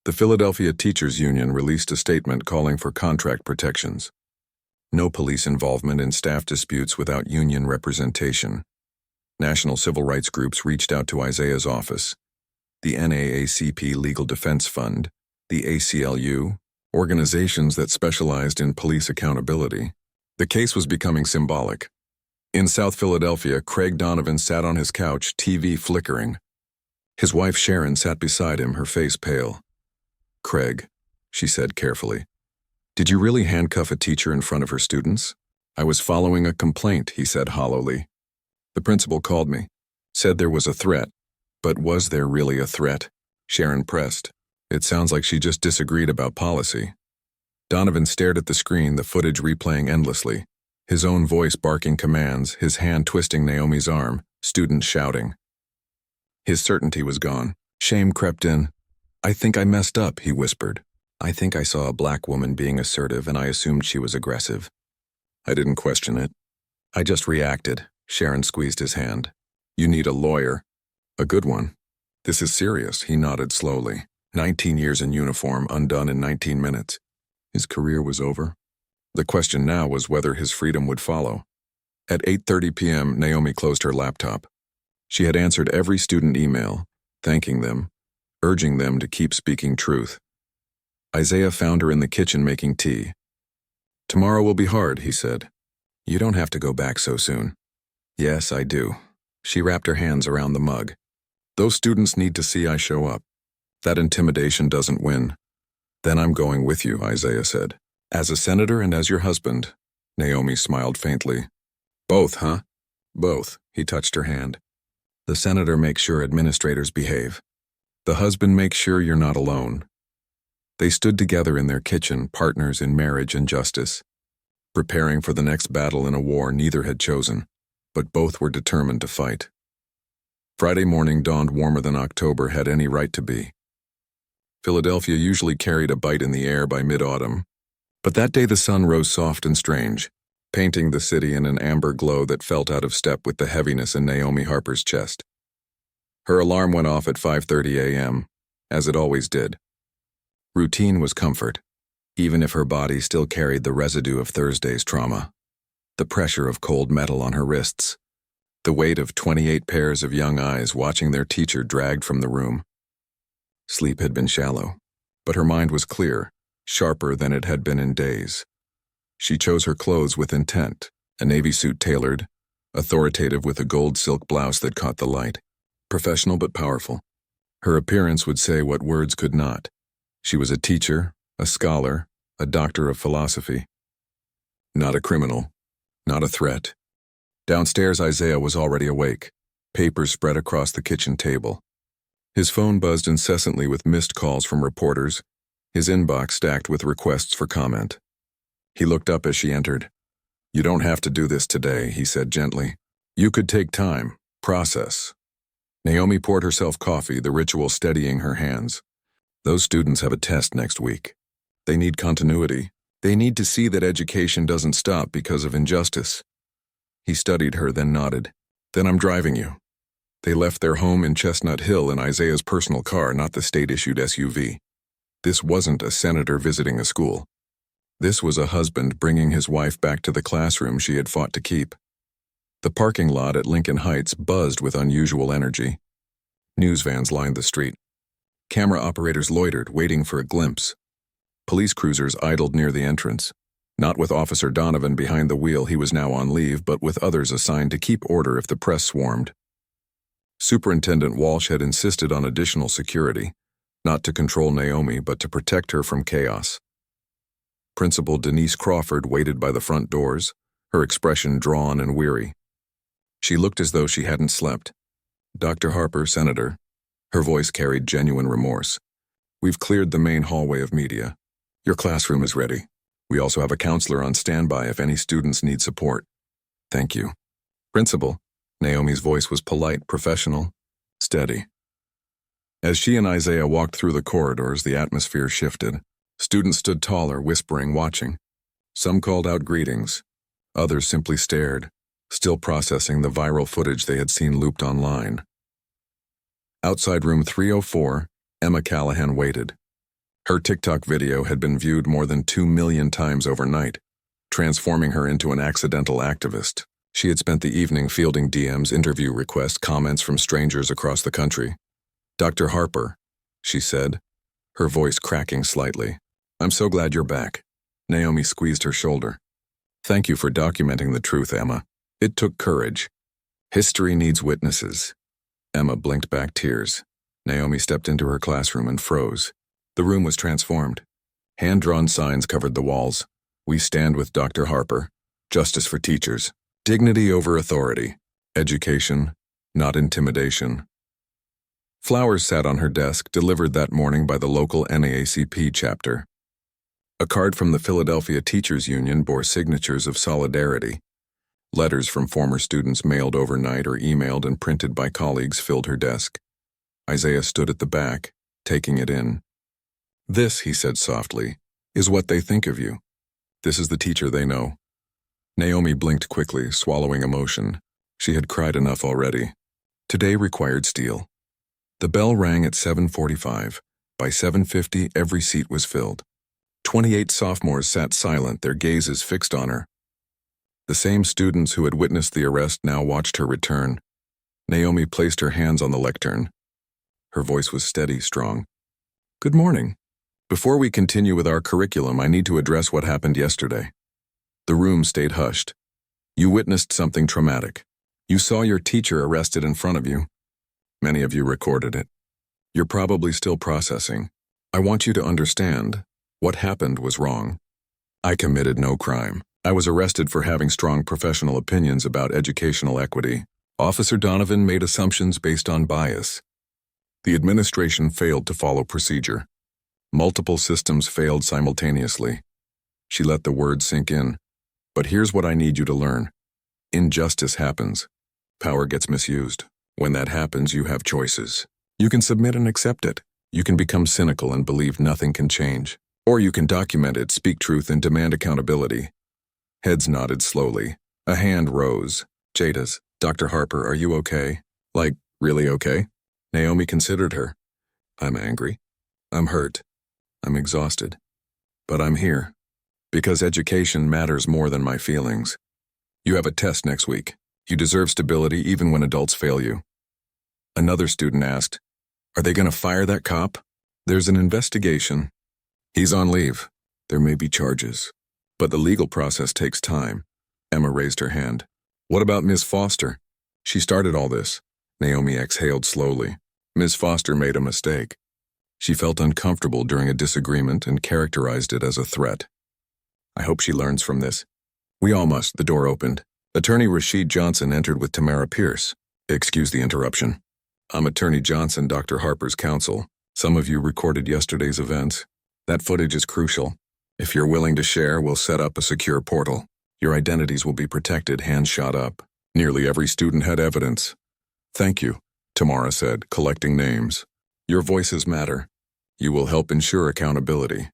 The Philadelphia Teachers Union released a statement calling for contract protections. No police involvement in staff disputes without union representation. National civil rights groups reached out to Isaiah's office. The NAACP Legal Defense Fund, the ACLU, organizations that specialized in police accountability. The case was becoming symbolic. In South Philadelphia, Craig Donovan sat on his couch, TV flickering. His wife Sharon sat beside him, her face pale. Craig, she said carefully, did you really handcuff a teacher in front of her students? I was following a complaint, he said hollowly. The principal called me, said there was a threat. But was there really a threat? Sharon pressed. It sounds like she just disagreed about policy. Donovan stared at the screen, the footage replaying endlessly. His own voice barking commands, his hand twisting Naomi's arm. Students shouting. His certainty was gone. Shame crept in. "I think I messed up," he whispered. "I think I saw a black woman being assertive and I assumed she was aggressive. I didn't question it. I just reacted." Sharon squeezed his hand. "You need a lawyer. A good one. This is serious," he nodded slowly. 19 years in uniform, undone in 19 minutes. His career was over. The question now was whether his freedom would follow. At 8:30 p.m., Naomi closed her laptop. She had answered every student email, thanking them, urging them to keep speaking truth. Isaiah found her in the kitchen making tea. "Tomorrow will be hard," he said. "You don't have to go back so soon." "Yes, I do." She wrapped her hands around the mug. "Those students need to see I show up. That intimidation doesn't win." "Then I'm going with you," Isaiah said. "As a senator and as your husband." Naomi smiled faintly. "Both, huh?" "Both," he touched her hand. "The senator makes sure administrators behave. The husband makes sure you're not alone." They stood together in their kitchen, partners in marriage and justice, preparing for the next battle in a war neither had chosen, but both were determined to fight. Friday morning dawned warmer than October had any right to be. Philadelphia usually carried a bite in the air by mid-autumn, but that day the sun rose soft and strange, painting the city in an amber glow that felt out of step with the heaviness in Naomi Harper's chest. Her alarm went off at 5:30 a.m., as it always did. Routine was comfort, even if her body still carried the residue of Thursday's trauma. The pressure of cold metal on her wrists, the weight of 28 pairs of young eyes watching their teacher dragged from the room. Sleep had been shallow, but her mind was clear, sharper than it had been in days. She chose her clothes with intent, a navy suit tailored, authoritative with a gold silk blouse that caught the light, professional but powerful. Her appearance would say what words could not. She was a teacher, a scholar, a doctor of philosophy. Not a criminal, not a threat. Downstairs, Isaiah was already awake, papers spread across the kitchen table. His phone buzzed incessantly with missed calls from reporters, his inbox stacked with requests for comment. He looked up as she entered. "You don't have to do this today," he said gently. "You could take time, process." Naomi poured herself coffee, the ritual steadying her hands. "Those students have a test next week. They need continuity. They need to see that education doesn't stop because of injustice." He studied her, then nodded. "Then I'm driving you." They left their home in Chestnut Hill in Isaiah's personal car, not the state-issued SUV. This wasn't a senator visiting a school. This was a husband bringing his wife back to the classroom she had fought to keep. The parking lot at Lincoln Heights buzzed with unusual energy. News vans lined the street. Camera operators loitered, waiting for a glimpse. Police cruisers idled near the entrance. Not with Officer Donovan behind the wheel, he was now on leave, but with others assigned to keep order if the press swarmed. Superintendent Walsh had insisted on additional security, not to control Naomi, but to protect her from chaos. Principal Denise Crawford waited by the front doors, her expression drawn and weary. She looked as though she hadn't slept. "Dr. Harper, Senator." Her voice carried genuine remorse. "We've cleared the main hallway of media. Your classroom is ready. We also have a counselor on standby if any students need support." "Thank you." "Principal." Naomi's voice was polite, professional, steady. As she and Isaiah walked through the corridors, the atmosphere shifted. Students stood taller, whispering, watching. Some called out greetings. Others simply stared, still processing the viral footage they had seen looped online. Outside room 304, Emma Callahan waited. Her TikTok video had been viewed more than 2 million times overnight, transforming her into an accidental activist. She had spent the evening fielding DMs, interview requests, comments from strangers across the country. "Dr. Harper," she said, her voice cracking slightly. "I'm so glad you're back." Naomi squeezed her shoulder. "Thank you for documenting the truth, Emma. It took courage. History needs witnesses." Emma blinked back tears. Naomi stepped into her classroom and froze. The room was transformed. Hand-drawn signs covered the walls. "We stand with Dr. Harper. Justice for teachers. Dignity over authority. Education, not intimidation." Flowers sat on her desk, delivered that morning by the local NAACP chapter. A card from the Philadelphia Teachers Union bore signatures of solidarity. Letters from former students mailed overnight or emailed and printed by colleagues filled her desk. Isaiah stood at the back, taking it in. "This," he said softly, "is what they think of you. This is the teacher they know." Naomi blinked quickly, swallowing emotion. She had cried enough already. Today required steel. The bell rang at 7:45. By 7:50, every seat was filled. 28 sophomores sat silent, their gazes fixed on her. The same students who had witnessed the arrest now watched her return. Naomi placed her hands on the lectern. Her voice was steady, strong. "Good morning. Before we continue with our curriculum, I need to address what happened yesterday." The room stayed hushed. "You witnessed something traumatic. You saw your teacher arrested in front of you. Many of you recorded it. You're probably still processing. I want you to understand, what happened was wrong. I committed no crime. I was arrested for having strong professional opinions about educational equity. Officer Donovan made assumptions based on bias. The administration failed to follow procedure. Multiple systems failed simultaneously." She let the words sink in. "But here's what I need you to learn. Injustice happens. Power gets misused. When that happens, you have choices. You can submit and accept it. You can become cynical and believe nothing can change. Or you can document it, speak truth, and demand accountability." Heads nodded slowly. A hand rose. "Jada's, Dr. Harper, are you okay? Like, really okay?" Naomi considered her. "I'm angry. I'm hurt. I'm exhausted. But I'm here. Because education matters more than my feelings. You have a test next week. You deserve stability even when adults fail you." Another student asked, "Are they going to fire that cop?" "There's an investigation. He's on leave. There may be charges. But the legal process takes time." Emma raised her hand. "What about Ms. Foster? She started all this." Naomi exhaled slowly. "Ms. Foster made a mistake. She felt uncomfortable during a disagreement and characterized it as a threat. I hope she learns from this." "We all must." The door opened. Attorney Rashid Johnson entered with Tamara Pierce. "Excuse the interruption. I'm Attorney Johnson, Dr. Harper's counsel. Some of you recorded yesterday's events. That footage is crucial. If you're willing to share, we'll set up a secure portal. Your identities will be protected, hands shot up. Nearly every student had evidence." "Thank you," Tamara said, collecting names. "Your voices matter. You will help ensure accountability."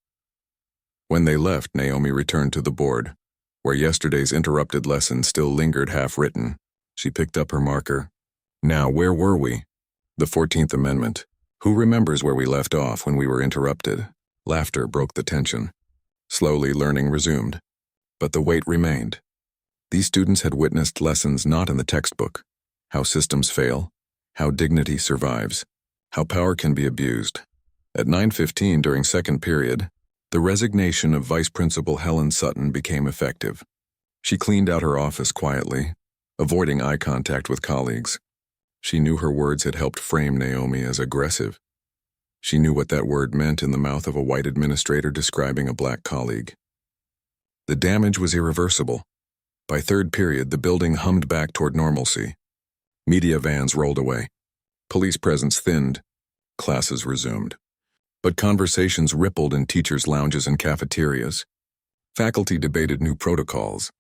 When they left, Naomi returned to the board, where yesterday's interrupted lesson still lingered half-written. She picked up her marker. "Now, where were we?" "The 14th Amendment. Who remembers where we left off when we were interrupted?" Laughter broke the tension. Slowly, learning resumed. But the weight remained. These students had witnessed lessons not in the textbook. How systems fail. How dignity survives. How power can be abused. At 9:15 during second period, the resignation of Vice Principal Helen Sutton became effective. She cleaned out her office quietly, avoiding eye contact with colleagues. She knew her words had helped frame Naomi as aggressive. She knew what that word meant in the mouth of a white administrator describing a black colleague. The damage was irreversible. By third period, the building hummed back toward normalcy. Media vans rolled away. Police presence thinned. Classes resumed. But conversations rippled in teachers' lounges and cafeterias. Faculty debated new protocols.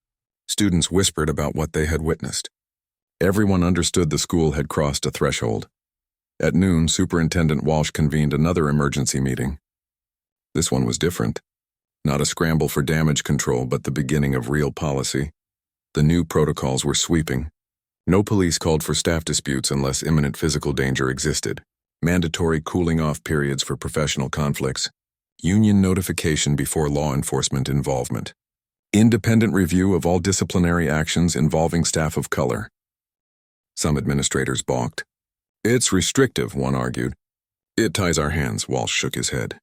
Students whispered about what they had witnessed. Everyone understood the school had crossed a threshold. At noon, Superintendent Walsh convened another emergency meeting. This one was different. Not a scramble for damage control, but the beginning of real policy. The new protocols were sweeping. No police called for staff disputes unless imminent physical danger existed. Mandatory cooling-off periods for professional conflicts. Union notification before law enforcement involvement. Independent review of all disciplinary actions involving staff of color. Some administrators balked. "It's restrictive," one argued. "It ties our hands," Walsh shook his head.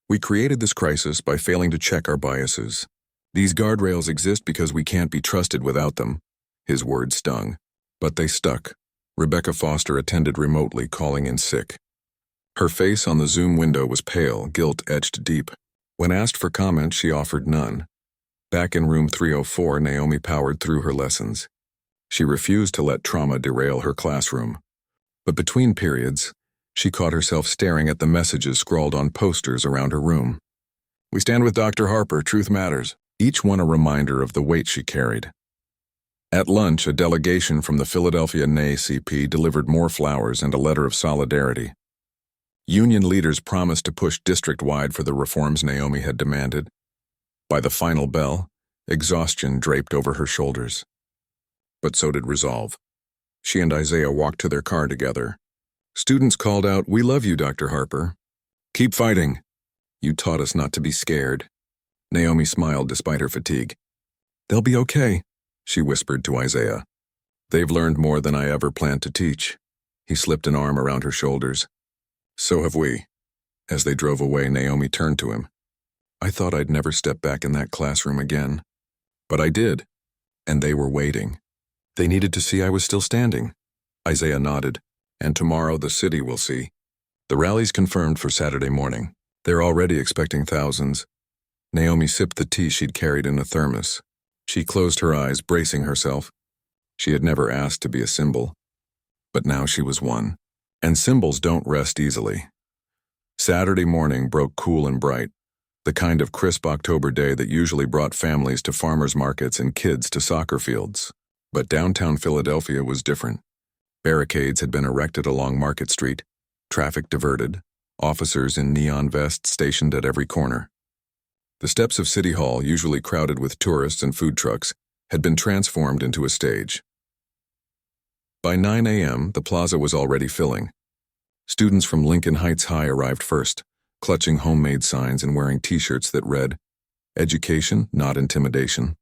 "We created this crisis by failing to check our biases. These guardrails exist because we can't be trusted without them." His words stung. But they stuck. Rebecca Foster attended remotely, calling in sick. Her face on the Zoom window was pale, guilt etched deep. When asked for comment, she offered none. Back in room 304, Naomi powered through her lessons. She refused to let trauma derail her classroom. But between periods, she caught herself staring at the messages scrawled on posters around her room. "We stand with Dr. Harper, truth matters," each one a reminder of the weight she carried. At lunch, a delegation from the Philadelphia NAACP delivered more flowers and a letter of solidarity. Union leaders promised to push district-wide for the reforms Naomi had demanded. By the final bell, exhaustion draped over her shoulders. But so did resolve. She and Isaiah walked to their car together. Students called out, "We love you, Dr. Harper. Keep fighting. You taught us not to be scared." Naomi smiled despite her fatigue. "They'll be okay," she whispered to Isaiah. "They've learned more than I ever planned to teach." He slipped an arm around her shoulders. "So have we." As they drove away, Naomi turned to him. "I thought I'd never step back in that classroom again. But I did, and they were waiting. They needed to see I was still standing." Isaiah nodded. "And tomorrow the city will see." The rally's confirmed for Saturday morning. They're already expecting thousands. Naomi sipped the tea she'd carried in a thermos. She closed her eyes, bracing herself. She had never asked to be a symbol. But now she was one. And symbols don't rest easily. Saturday morning broke cool and bright, the kind of crisp October day that usually brought families to farmers markets and kids to soccer fields. But downtown Philadelphia was different. Barricades had been erected along Market Street, traffic diverted, officers in neon vests stationed at every corner. The steps of City Hall, usually crowded with tourists and food trucks, had been transformed into a stage. By 9 a.m., the plaza was already filling. Students from Lincoln Heights High arrived first, clutching homemade signs and wearing T-shirts that read, "Education, not intimidation."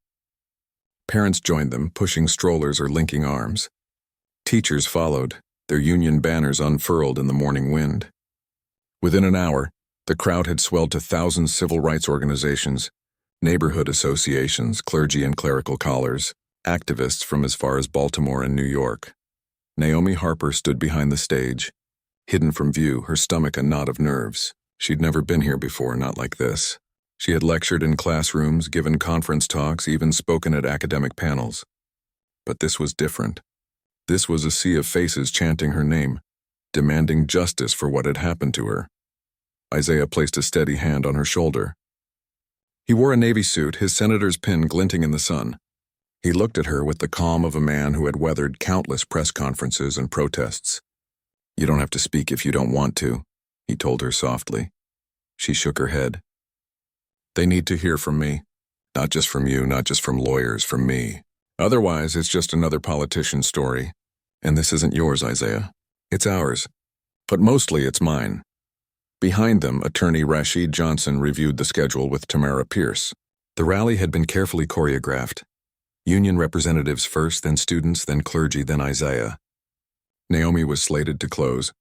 Parents joined them, pushing strollers or linking arms. Teachers followed, their union banners unfurled in the morning wind. Within an hour, the crowd had swelled to thousands of civil rights organizations, neighborhood associations, clergy and clerical collars, activists from as far as Baltimore and New York. Naomi Harper stood behind the stage, hidden from view, her stomach a knot of nerves. She'd never been here before, not like this. She had lectured in classrooms, given conference talks, even spoken at academic panels. But this was different. This was a sea of faces chanting her name, demanding justice for what had happened to her. Isaiah placed a steady hand on her shoulder. He wore a navy suit, his senator's pin glinting in the sun. He looked at her with the calm of a man who had weathered countless press conferences and protests. "You don't have to speak if you don't want to," he told her softly. She shook her head. "They need to hear from me. Not just from you, not just from lawyers, from me. Otherwise, it's just another politician's story. And this isn't yours, Isaiah. It's ours. But mostly it's mine." Behind them, attorney Rashid Johnson reviewed the schedule with Tamara Pierce. The rally had been carefully choreographed. Union representatives first, then students, then clergy, then Isaiah. Naomi was slated to close.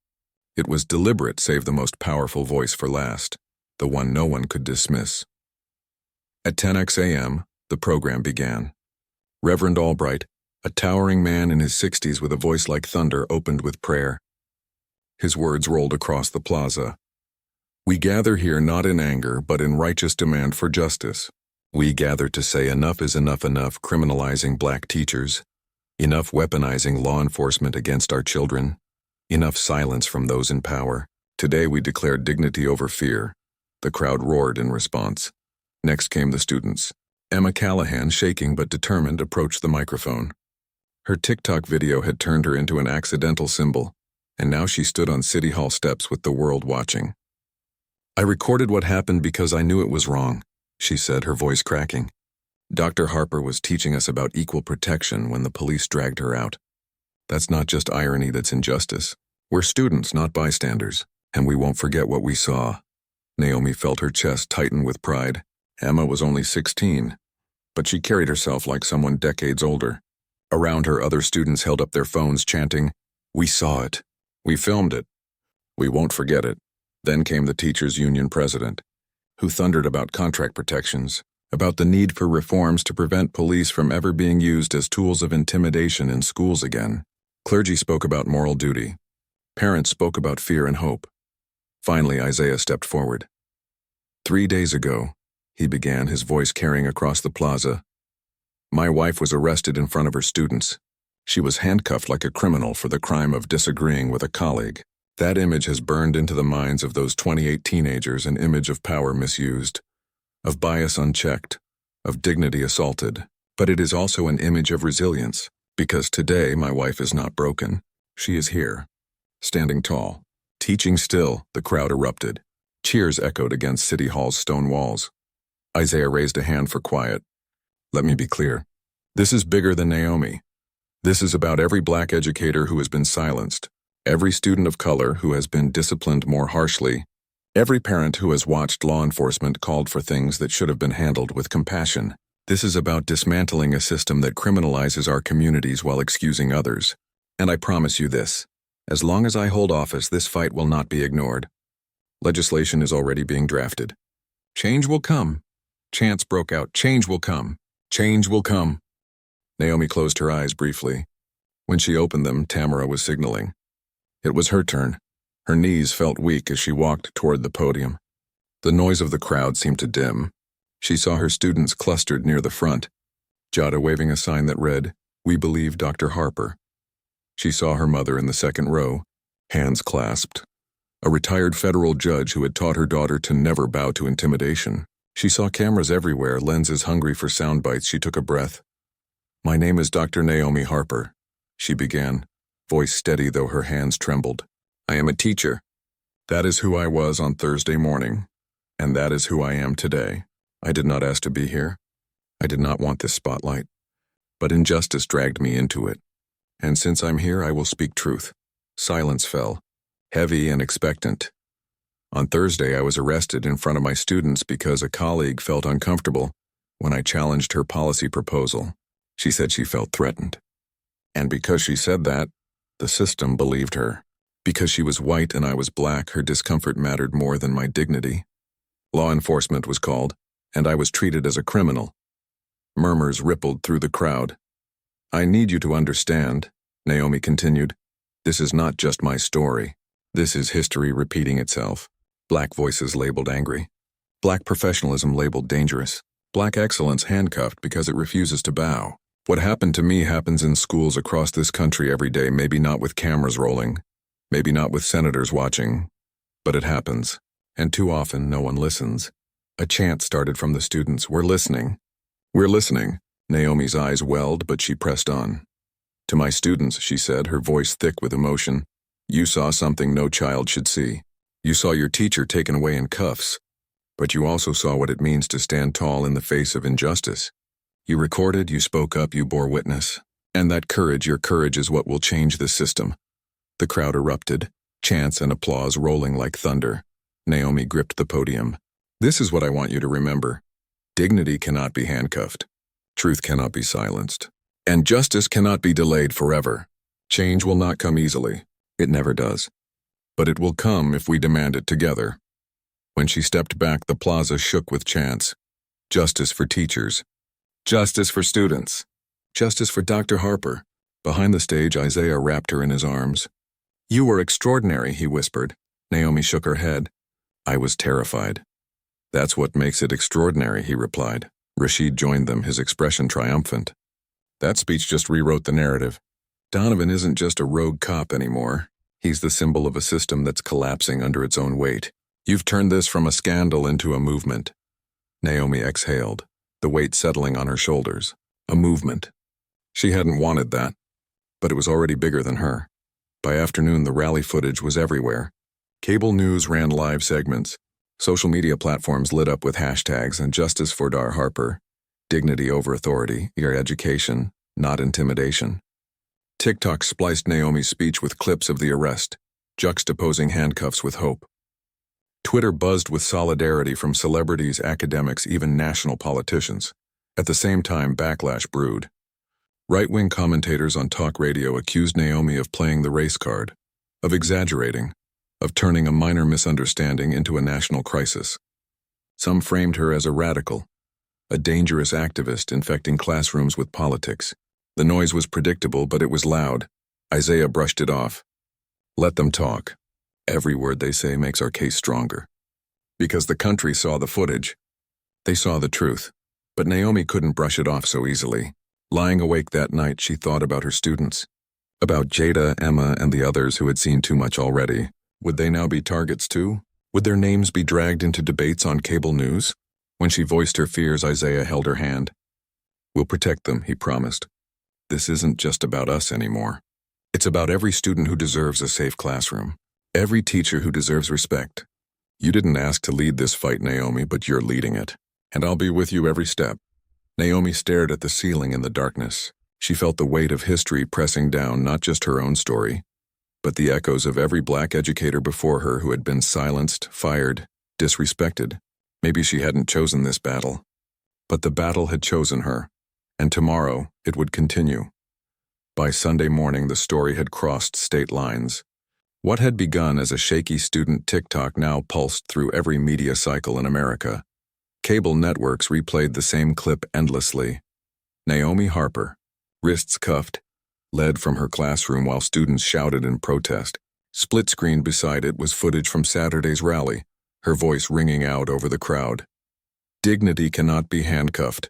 It was deliberate, save the most powerful voice for last, the one no one could dismiss. At 10 a.m., the program began. Reverend Albright, a towering man in his 60s with a voice like thunder, opened with prayer. His words rolled across the plaza. "We gather here not in anger, but in righteous demand for justice. We gather to say enough is enough criminalizing black teachers, enough weaponizing law enforcement against our children, enough silence from those in power. Today we declare dignity over fear." The crowd roared in response. Next came the students. Emma Callahan, shaking but determined, approached the microphone. Her TikTok video had turned her into an accidental symbol, and now she stood on City Hall steps with the world watching. "I recorded what happened because I knew it was wrong," she said, her voice cracking. "Dr. Harper was teaching us about equal protection when the police dragged her out. That's not just irony, that's injustice. We're students, not bystanders, and we won't forget what we saw." Naomi felt her chest tighten with pride. Emma was only 16, but she carried herself like someone decades older. Around her, other students held up their phones chanting, "We saw it. We filmed it. We won't forget it." Then came the teachers' union president, who thundered about contract protections, about the need for reforms to prevent police from ever being used as tools of intimidation in schools again. Clergy spoke about moral duty. Parents spoke about fear and hope. Finally, Isaiah stepped forward. 3 days ago, he began, his voice carrying across the plaza. "My wife was arrested in front of her students. She was handcuffed like a criminal for the crime of disagreeing with a colleague. That image has burned into the minds of those 28 teenagers, an image of power misused, of bias unchecked, of dignity assaulted. But it is also an image of resilience, because today my wife is not broken. She is here, standing tall, teaching still. The crowd erupted. Cheers echoed against City Hall's stone walls. Isaiah raised a hand for quiet. Let me be clear. This is bigger than Naomi. This is about every black educator who has been silenced, every student of color who has been disciplined more harshly, every parent who has watched law enforcement called for things that should have been handled with compassion. This is about dismantling a system that criminalizes our communities while excusing others. And I promise you this, as long as I hold office, this fight will not be ignored. Legislation is already being drafted. Change will come. Chants broke out. Change will come. Change will come. Naomi closed her eyes briefly. When she opened them, Tamara was signaling. It was her turn. Her knees felt weak as she walked toward the podium. The noise of the crowd seemed to dim. She saw her students clustered near the front, Jada waving a sign that read, "We believe Dr. Harper." She saw her mother in the second row, hands clasped. A retired federal judge who had taught her daughter to never bow to intimidation. She saw cameras everywhere, lenses hungry for sound bites. She took a breath. "My name is Dr. Naomi Harper," she began, voice steady though her hands trembled. "I am a teacher. That is who I was on Thursday morning, and that is who I am today. I did not ask to be here. I did not want this spotlight. But injustice dragged me into it. And since I'm here, I will speak truth." Silence fell, heavy and expectant. On Thursday, I was arrested in front of my students because a colleague felt uncomfortable when I challenged her policy proposal. She said she felt threatened. And because she said that, the system believed her. Because she was white and I was black, her discomfort mattered more than my dignity. Law enforcement was called, and I was treated as a criminal. Murmurs rippled through the crowd. "I need you to understand," Naomi continued. "This is not just my story. This is history repeating itself. Black voices labeled angry. Black professionalism labeled dangerous. Black excellence handcuffed because it refuses to bow. What happened to me happens in schools across this country every day, maybe not with cameras rolling, maybe not with senators watching, but it happens. And too often, no one listens." A chant started from the students. "We're listening. We're listening." Naomi's eyes welled, but she pressed on. "To my students," she said, her voice thick with emotion, "you saw something no child should see. You saw your teacher taken away in cuffs, but you also saw what it means to stand tall in the face of injustice. You recorded, you spoke up, you bore witness. And that courage, your courage, is what will change this system." The crowd erupted, chants and applause rolling like thunder. Naomi gripped the podium. "This is what I want you to remember. Dignity cannot be handcuffed. Truth cannot be silenced. And justice cannot be delayed forever. Change will not come easily. It never does. But it will come if we demand it together." When she stepped back, the plaza shook with chants. Justice for teachers. Justice for students. Justice for Dr. Harper. Behind the stage, Isaiah wrapped her in his arms. "You were extraordinary," he whispered. Naomi shook her head. "I was terrified." "That's what makes it extraordinary," he replied. Rashid joined them, his expression triumphant. That speech just rewrote the narrative. Donovan isn't just a rogue cop anymore. He's the symbol of a system that's collapsing under its own weight. You've turned this from a scandal into a movement. Naomi exhaled, the weight settling on her shoulders. A movement. She hadn't wanted that, but it was already bigger than her. By afternoon, the rally footage was everywhere. Cable news ran live segments. Social media platforms lit up with hashtags and "Justice for Dar Harper," "Dignity over authority," "Your education, not intimidation." TikTok spliced Naomi's speech with clips of the arrest, juxtaposing handcuffs with hope. Twitter buzzed with solidarity from celebrities, academics, even national politicians. At the same time, backlash brewed. Right-wing commentators on talk radio accused Naomi of playing the race card, of exaggerating, of turning a minor misunderstanding into a national crisis. Some framed her as a radical, a dangerous activist infecting classrooms with politics. The noise was predictable, but it was loud. Isaiah brushed it off. "Let them talk. Every word they say makes our case stronger." Because the country saw the footage. They saw the truth. But Naomi couldn't brush it off so easily. Lying awake that night, she thought about her students. About Jada, Emma, and the others who had seen too much already. Would they now be targets too? Would their names be dragged into debates on cable news? When she voiced her fears, Isaiah held her hand. We'll protect them, he promised. This isn't just about us anymore. It's about every student who deserves a safe classroom. Every teacher who deserves respect. You didn't ask to lead this fight, Naomi, but you're leading it. And I'll be with you every step. Naomi stared at the ceiling in the darkness. She felt the weight of history pressing down not just her own story, but the echoes of every black educator before her who had been silenced, fired, disrespected. Maybe she hadn't chosen this battle, but the battle had chosen her, and tomorrow it would continue. By Sunday morning, the story had crossed state lines. What had begun as a shaky student TikTok now pulsed through every media cycle in America. Cable networks replayed the same clip endlessly. Naomi Harper, wrists cuffed, led from her classroom while students shouted in protest. Split screen beside it was footage from Saturday's rally, her voice ringing out over the crowd. Dignity cannot be handcuffed.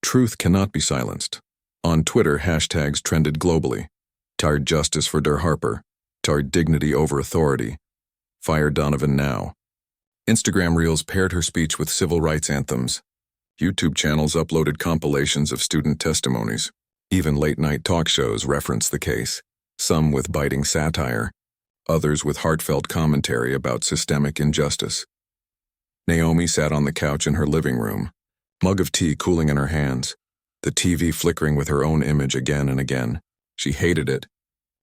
Truth cannot be silenced. On Twitter, hashtags trended globally. Tired justice for Der Harper. Tired dignity over authority. Fire Donovan now. Instagram Reels paired her speech with civil rights anthems. YouTube channels uploaded compilations of student testimonies. Even late-night talk shows referenced the case, some with biting satire, others with heartfelt commentary about systemic injustice. Naomi sat on the couch in her living room, mug of tea cooling in her hands, the TV flickering with her own image again and again. She hated it.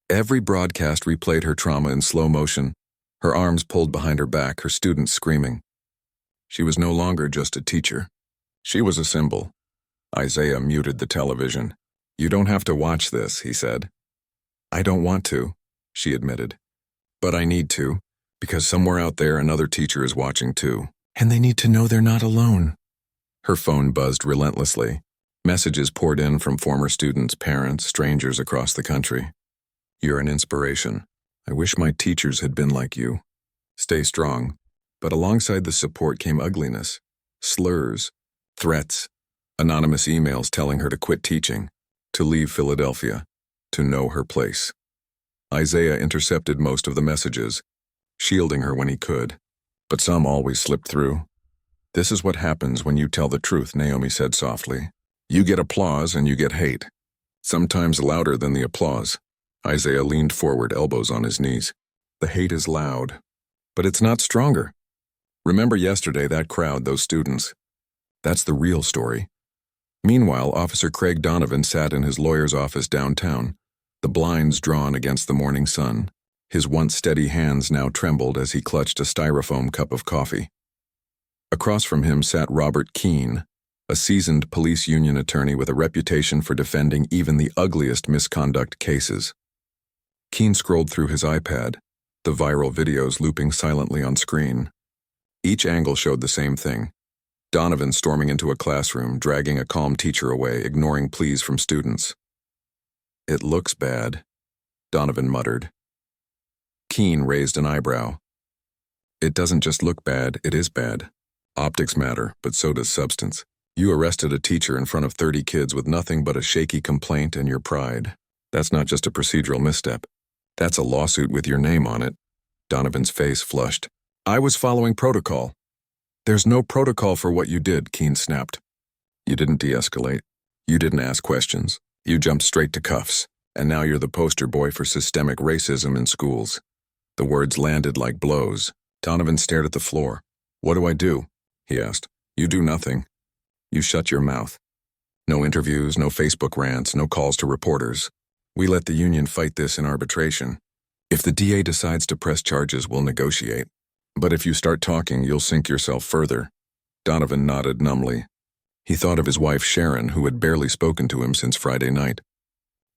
Every broadcast replayed her trauma in slow motion, her arms pulled behind her back, her students screaming. She was no longer just a teacher. She was a symbol. Isaiah muted the television. You don't have to watch this, he said. I don't want to, she admitted. But I need to, because somewhere out there another teacher is watching too. And they need to know they're not alone. Her phone buzzed relentlessly. Messages poured in from former students, parents, strangers across the country. You're an inspiration. I wish my teachers had been like you. Stay strong. But alongside the support came ugliness, slurs, threats, anonymous emails telling her to quit teaching, to leave Philadelphia, to know her place. Isaiah intercepted most of the messages, shielding her when he could, but some always slipped through. This is what happens when you tell the truth, Naomi said softly. You get applause and you get hate, sometimes louder than the applause. Isaiah leaned forward, elbows on his knees. The hate is loud, but it's not stronger. Remember yesterday, that crowd, those students. That's the real story. Meanwhile, Officer Craig Donovan sat in his lawyer's office downtown, the blinds drawn against the morning sun. His once steady hands now trembled as he clutched a styrofoam cup of coffee. Across from him sat Robert Keene, a seasoned police union attorney with a reputation for defending even the ugliest misconduct cases. Keene scrolled through his iPad, the viral videos looping silently on screen. Each angle showed the same thing. Donovan storming into a classroom, dragging a calm teacher away, ignoring pleas from students. It looks bad, Donovan muttered. Keene raised an eyebrow. It doesn't just look bad, it is bad. Optics matter, but so does substance. You arrested a teacher in front of 30 kids with nothing but a shaky complaint and your pride. That's not just a procedural misstep. That's a lawsuit with your name on it. Donovan's face flushed. I was following protocol. There's no protocol for what you did, Keene snapped. You didn't de-escalate. You didn't ask questions. You jumped straight to cuffs. And now you're the poster boy for systemic racism in schools. The words landed like blows. Donovan stared at the floor. What do I do? He asked. You do nothing. You shut your mouth. No interviews, no Facebook rants, no calls to reporters. We let the union fight this in arbitration. If the DA decides to press charges, we'll negotiate. But if you start talking, you'll sink yourself further. Donovan nodded numbly. He thought of his wife Sharon, who had barely spoken to him since Friday night.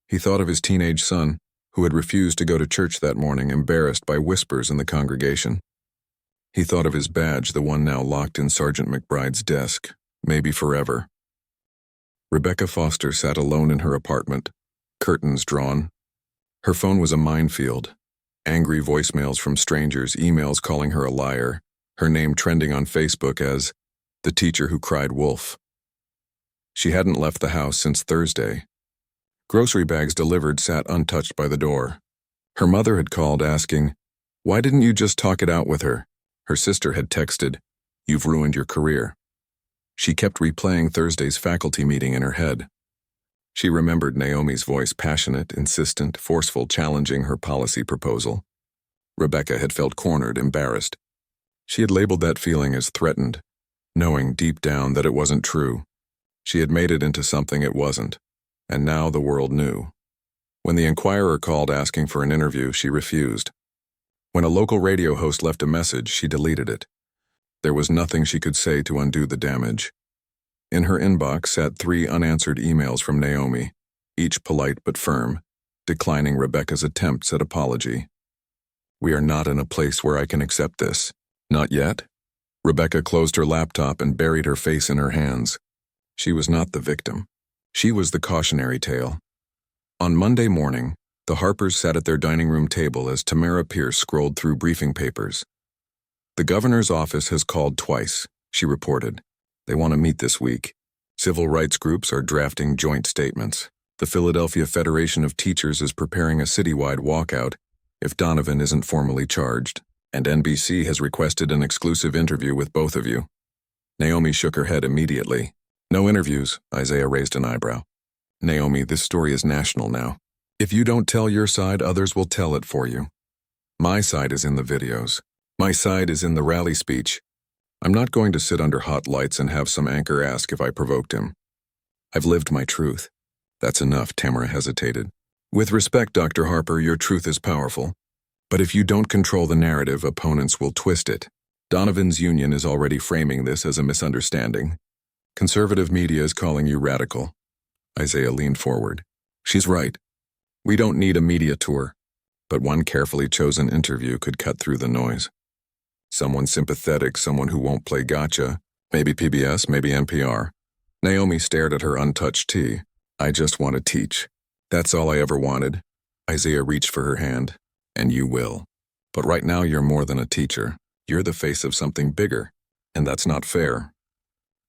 He thought of his teenage son, who had refused to go to church that morning, embarrassed by whispers in the congregation. He thought of his badge, the one now locked in Sergeant McBride's desk, maybe forever. Rebecca Foster sat alone in her apartment, curtains drawn. Her phone was a minefield. Angry voicemails from strangers, emails calling her a liar, her name trending on Facebook as the teacher who cried wolf. She hadn't left the house since Thursday. Grocery bags delivered sat untouched by the door. Her mother had called asking, why didn't you just talk it out with her? Her sister had texted, you've ruined your career. She kept replaying Thursday's faculty meeting in her head. She remembered Naomi's voice, passionate, insistent, forceful, challenging her policy proposal. Rebecca had felt cornered, embarrassed. She had labeled that feeling as threatened, knowing deep down that it wasn't true. She had made it into something it wasn't, and now the world knew. When the Inquirer called asking for an interview, she refused. When a local radio host left a message, she deleted it. There was nothing she could say to undo the damage. In her inbox sat 3 unanswered emails from Naomi, each polite but firm, declining Rebecca's attempts at apology. "We are not in a place where I can accept this. Not yet." Rebecca closed her laptop and buried her face in her hands. She was not the victim. She was the cautionary tale. On Monday morning, the Harpers sat at their dining room table as Tamara Pierce scrolled through briefing papers. "The governor's office has called twice," she reported. "They want to meet this week. Civil rights groups are drafting joint statements. The Philadelphia Federation of Teachers is preparing a citywide walkout if Donovan isn't formally charged, and NBC has requested an exclusive interview with both of you." Naomi shook her head immediately. "No interviews," Isaiah raised an eyebrow. "Naomi, this story is national now. If you don't tell your side, others will tell it for you. My side is in the videos. My side is in the rally speech. I'm not going to sit under hot lights and have some anchor ask if I provoked him. I've lived my truth." "That's enough," Tamara hesitated. "With respect, Dr. Harper, your truth is powerful. But if you don't control the narrative, opponents will twist it. Donovan's union is already framing this as a misunderstanding. Conservative media is calling you radical." Isaiah leaned forward. "She's right. We don't need a media tour, but one carefully chosen interview could cut through the noise. Someone sympathetic, someone who won't play gotcha, maybe PBS, maybe NPR." Naomi stared at her untouched tea. "I just want to teach. That's all I ever wanted." Isaiah reached for her hand. "And you will. But right now you're more than a teacher. You're the face of something bigger, and that's not fair.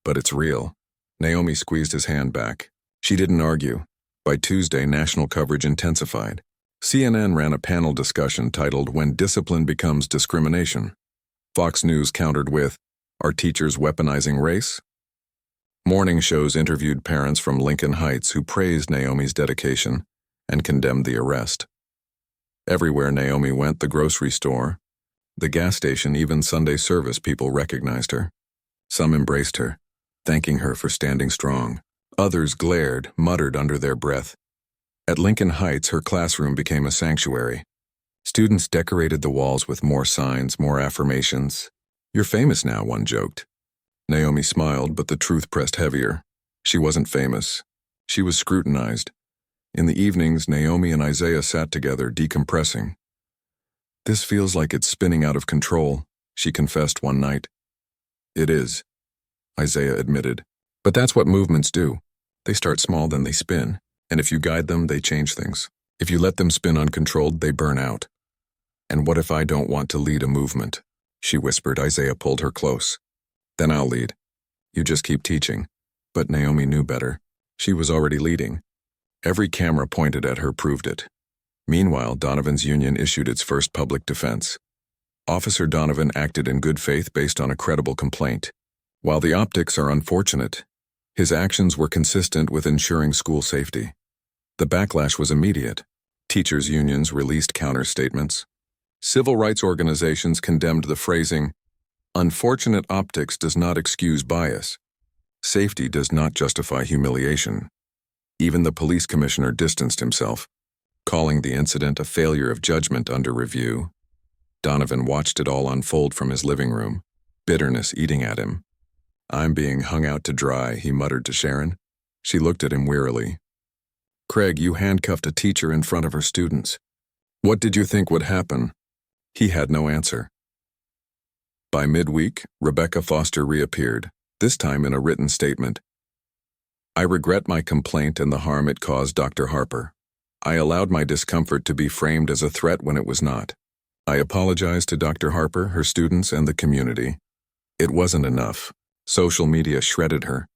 But it's real." Naomi squeezed his hand back. She didn't argue. By Tuesday, national coverage intensified. CNN ran a panel discussion titled "When Discipline Becomes Discrimination." Fox News countered with, "Are teachers weaponizing race?" Morning shows interviewed parents from Lincoln Heights who praised Naomi's dedication and condemned the arrest. Everywhere Naomi went, the grocery store, the gas station, even Sunday service, people recognized her. Some embraced her, thanking her for standing strong. Others glared, muttered under their breath. At Lincoln Heights, her classroom became a sanctuary. Students decorated the walls with more signs, more affirmations. "You're famous now," one joked. Naomi smiled, but the truth pressed heavier. She wasn't famous. She was scrutinized. In the evenings, Naomi and Isaiah sat together, decompressing. "This feels like it's spinning out of control," she confessed one night. "It is," Isaiah admitted. "But that's what movements do. They start small, then they spin. And if you guide them, they change things. If you let them spin uncontrolled, they burn out." "And what if I don't want to lead a movement?" she whispered. Isaiah pulled her close. "Then I'll lead. You just keep teaching." But Naomi knew better. She was already leading. Every camera pointed at her proved it. Meanwhile, Donovan's union issued its first public defense. Officer Donovan acted in good faith based on a credible complaint. While the optics are unfortunate, his actions were consistent with ensuring school safety. The backlash was immediate. Teachers' unions released counter-statements. Civil rights organizations condemned the phrasing, "Unfortunate optics does not excuse bias. Safety does not justify humiliation." Even the police commissioner distanced himself, calling the incident a failure of judgment under review. Donovan watched it all unfold from his living room, bitterness eating at him. "I'm being hung out to dry," he muttered to Sharon. She looked at him wearily. "Craig, you handcuffed a teacher in front of her students. What did you think would happen?" He had no answer. By midweek, Rebecca Foster reappeared, this time in a written statement. "I regret my complaint and the harm it caused Dr. Harper. I allowed my discomfort to be framed as a threat when it was not. I apologize to Dr. Harper, her students, and the community. It wasn't enough. Social media shredded her.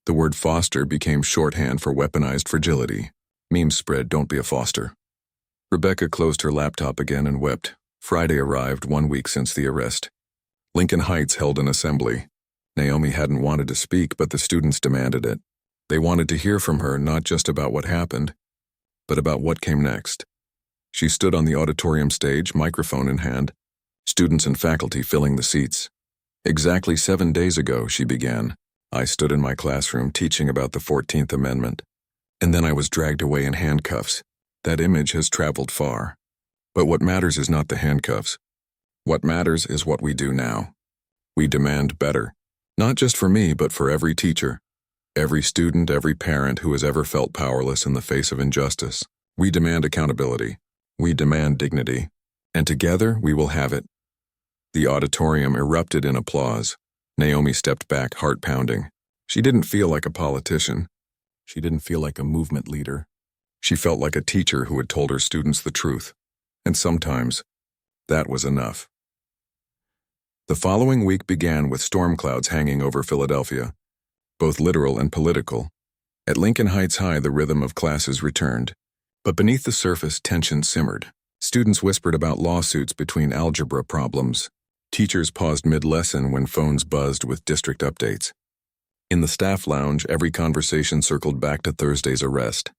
The word Foster became shorthand for weaponized fragility. Memes spread, 'Don't be a Foster.'" Rebecca closed her laptop again and wept. Friday arrived, 1 week since the arrest. Lincoln Heights held an assembly. Naomi hadn't wanted to speak, but the students demanded it. They wanted to hear from her not just about what happened, but about what came next. She stood on the auditorium stage, microphone in hand, students and faculty filling the seats. Exactly 7 days ago, she began, I stood in my classroom teaching about the 14th Amendment, and then I was dragged away in handcuffs. That image has traveled far. But what matters is not the handcuffs. What matters is what we do now. We demand better, not just for me, but for every teacher, every student, every parent who has ever felt powerless in the face of injustice. We demand accountability. We demand dignity. And together, we will have it. The auditorium erupted in applause. Naomi stepped back, heart pounding. She didn't feel like a politician. She didn't feel like a movement leader. She felt like a teacher who had told her students the truth. And sometimes, that was enough. The following week began with storm clouds hanging over Philadelphia, both literal and political. At Lincoln Heights High, the rhythm of classes returned. But beneath the surface, tension simmered. Students whispered about lawsuits between algebra problems. Teachers paused mid-lesson when phones buzzed with district updates. In the staff lounge, every conversation circled back to Thursday's arrest.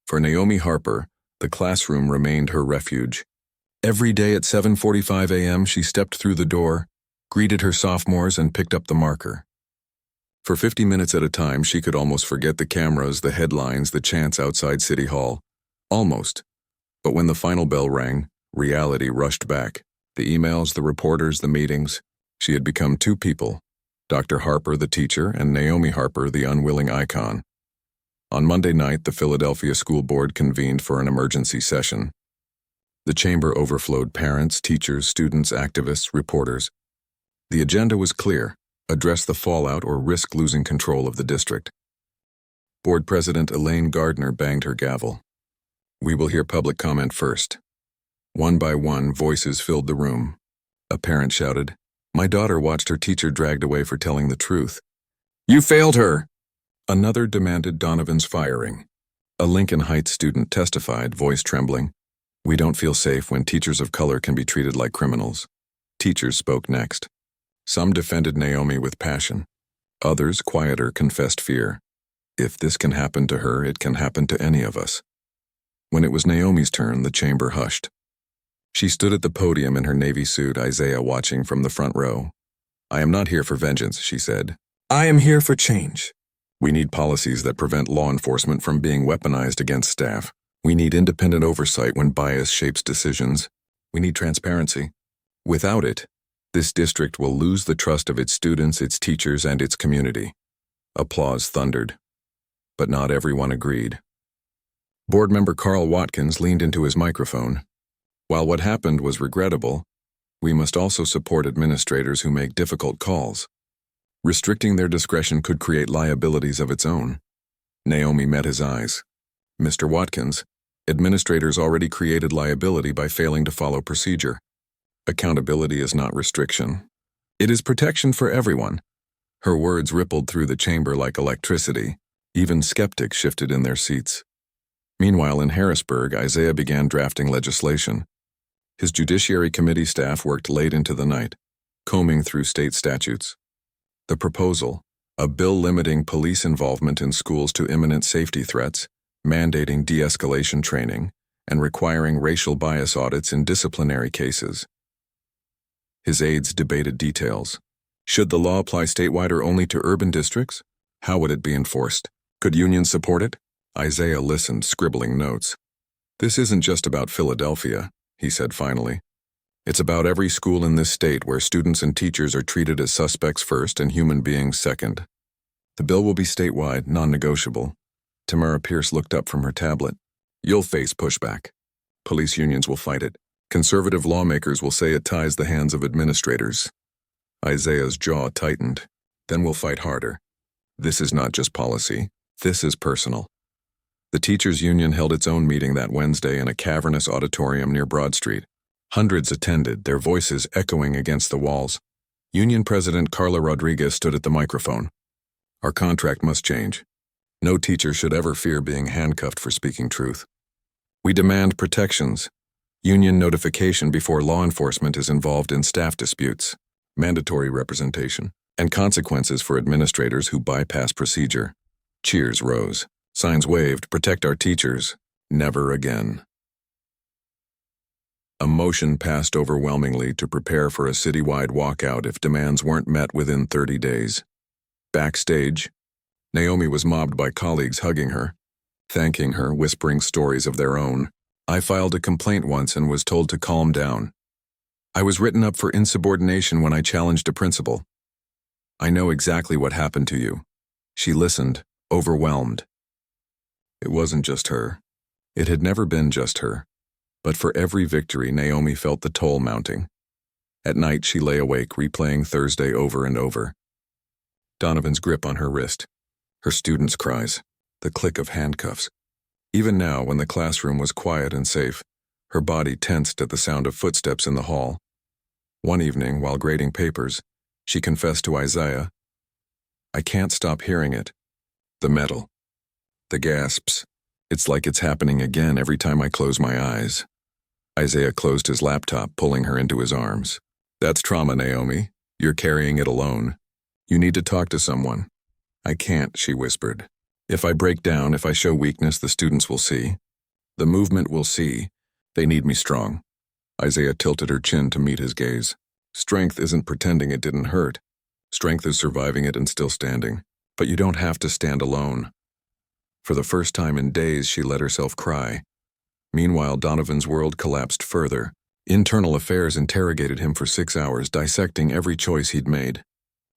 For Naomi Harper, the classroom remained her refuge. Every day at 7:45 a.m., she stepped through the door, greeted her sophomores, and picked up the marker. For 50 minutes at a time, she could almost forget the cameras, the headlines, the chants outside City Hall. Almost. But when the final bell rang, reality rushed back. The emails, the reporters, the meetings. She had become two people, Dr. Harper, the teacher, and Naomi Harper, the unwilling icon. On Monday night, the Philadelphia School Board convened for an emergency session. The chamber overflowed parents, teachers, students, activists, reporters. The agenda was clear: address the fallout or risk losing control of the district. Board President Elaine Gardner banged her gavel. We will hear public comment first. One by one, voices filled the room. A parent shouted, My daughter watched her teacher dragged away for telling the truth. You failed her! Another demanded Donovan's firing. A Lincoln Heights student testified, voice trembling. We don't feel safe when teachers of color can be treated like criminals. Teachers spoke next. Some defended Naomi with passion. Others, quieter, confessed fear. If this can happen to her, it can happen to any of us. When it was Naomi's turn, the chamber hushed. She stood at the podium in her navy suit, Isaiah watching from the front row. I am not here for vengeance, she said. I am here for change. We need policies that prevent law enforcement from being weaponized against staff. We need independent oversight when bias shapes decisions. We need transparency. Without it, this district will lose the trust of its students, its teachers, and its community. Applause thundered. But not everyone agreed. Board member Carl Watkins leaned into his microphone. While what happened was regrettable, we must also support administrators who make difficult calls. Restricting their discretion could create liabilities of its own. Naomi met his eyes. Mr. Watkins, administrators already created liability by failing to follow procedure. Accountability is not restriction. It is protection for everyone. Her words rippled through the chamber like electricity. Even skeptics shifted in their seats. Meanwhile, in Harrisburg, Isaiah began drafting legislation. His Judiciary Committee staff worked late into the night, combing through state statutes. The proposal, a bill limiting police involvement in schools to imminent safety threats, mandating de-escalation training, and requiring racial bias audits in disciplinary cases. His aides debated details. Should the law apply statewide or only to urban districts? How would it be enforced? Could unions support it? Isaiah listened, scribbling notes. This isn't just about Philadelphia, he said finally. It's about every school in this state where students and teachers are treated as suspects first and human beings second. The bill will be statewide, non-negotiable. Tamara Pierce looked up from her tablet. You'll face pushback. Police unions will fight it. Conservative lawmakers will say it ties the hands of administrators. Isaiah's jaw tightened. Then we'll fight harder. This is not just policy. This is personal. The teachers' union held its own meeting that Wednesday in a cavernous auditorium near Broad Street. Hundreds attended, their voices echoing against the walls. Union President Carla Rodriguez stood at the microphone. Our contract must change. No teacher should ever fear being handcuffed for speaking truth. We demand protections. Union notification before law enforcement is involved in staff disputes. Mandatory representation. and consequences for administrators who bypass procedure. Cheers rose. Signs waved, protect our teachers. Never again. A motion passed overwhelmingly to prepare for a citywide walkout if demands weren't met within 30 days. Backstage, Naomi was mobbed by colleagues hugging her, thanking her, whispering stories of their own. I filed a complaint once and was told to calm down. I was written up for insubordination when I challenged a principal. I know exactly what happened to you. She listened, overwhelmed. It wasn't just her. It had never been just her. But for every victory, Naomi felt the toll mounting. At night, she lay awake, replaying Thursday over and over. Donovan's grip on her wrist, her students' cries, the click of handcuffs. Even now, when the classroom was quiet and safe, her body tensed at the sound of footsteps in the hall. One evening, while grading papers, she confessed to Isaiah, "I can't stop hearing it. The metal. The gasps. It's like it's happening again every time I close my eyes." Isaiah closed his laptop, pulling her into his arms. "That's trauma, Naomi. You're carrying it alone. You need to talk to someone." "I can't," she whispered. "If I break down, if I show weakness, the students will see. The movement will see. They need me strong." Isaiah tilted her chin to meet his gaze. "Strength isn't pretending it didn't hurt. Strength is surviving it and still standing. But you don't have to stand alone." For the first time in days, she let herself cry. Meanwhile, Donovan's world collapsed further. Internal Affairs interrogated him for 6 hours, dissecting every choice he'd made.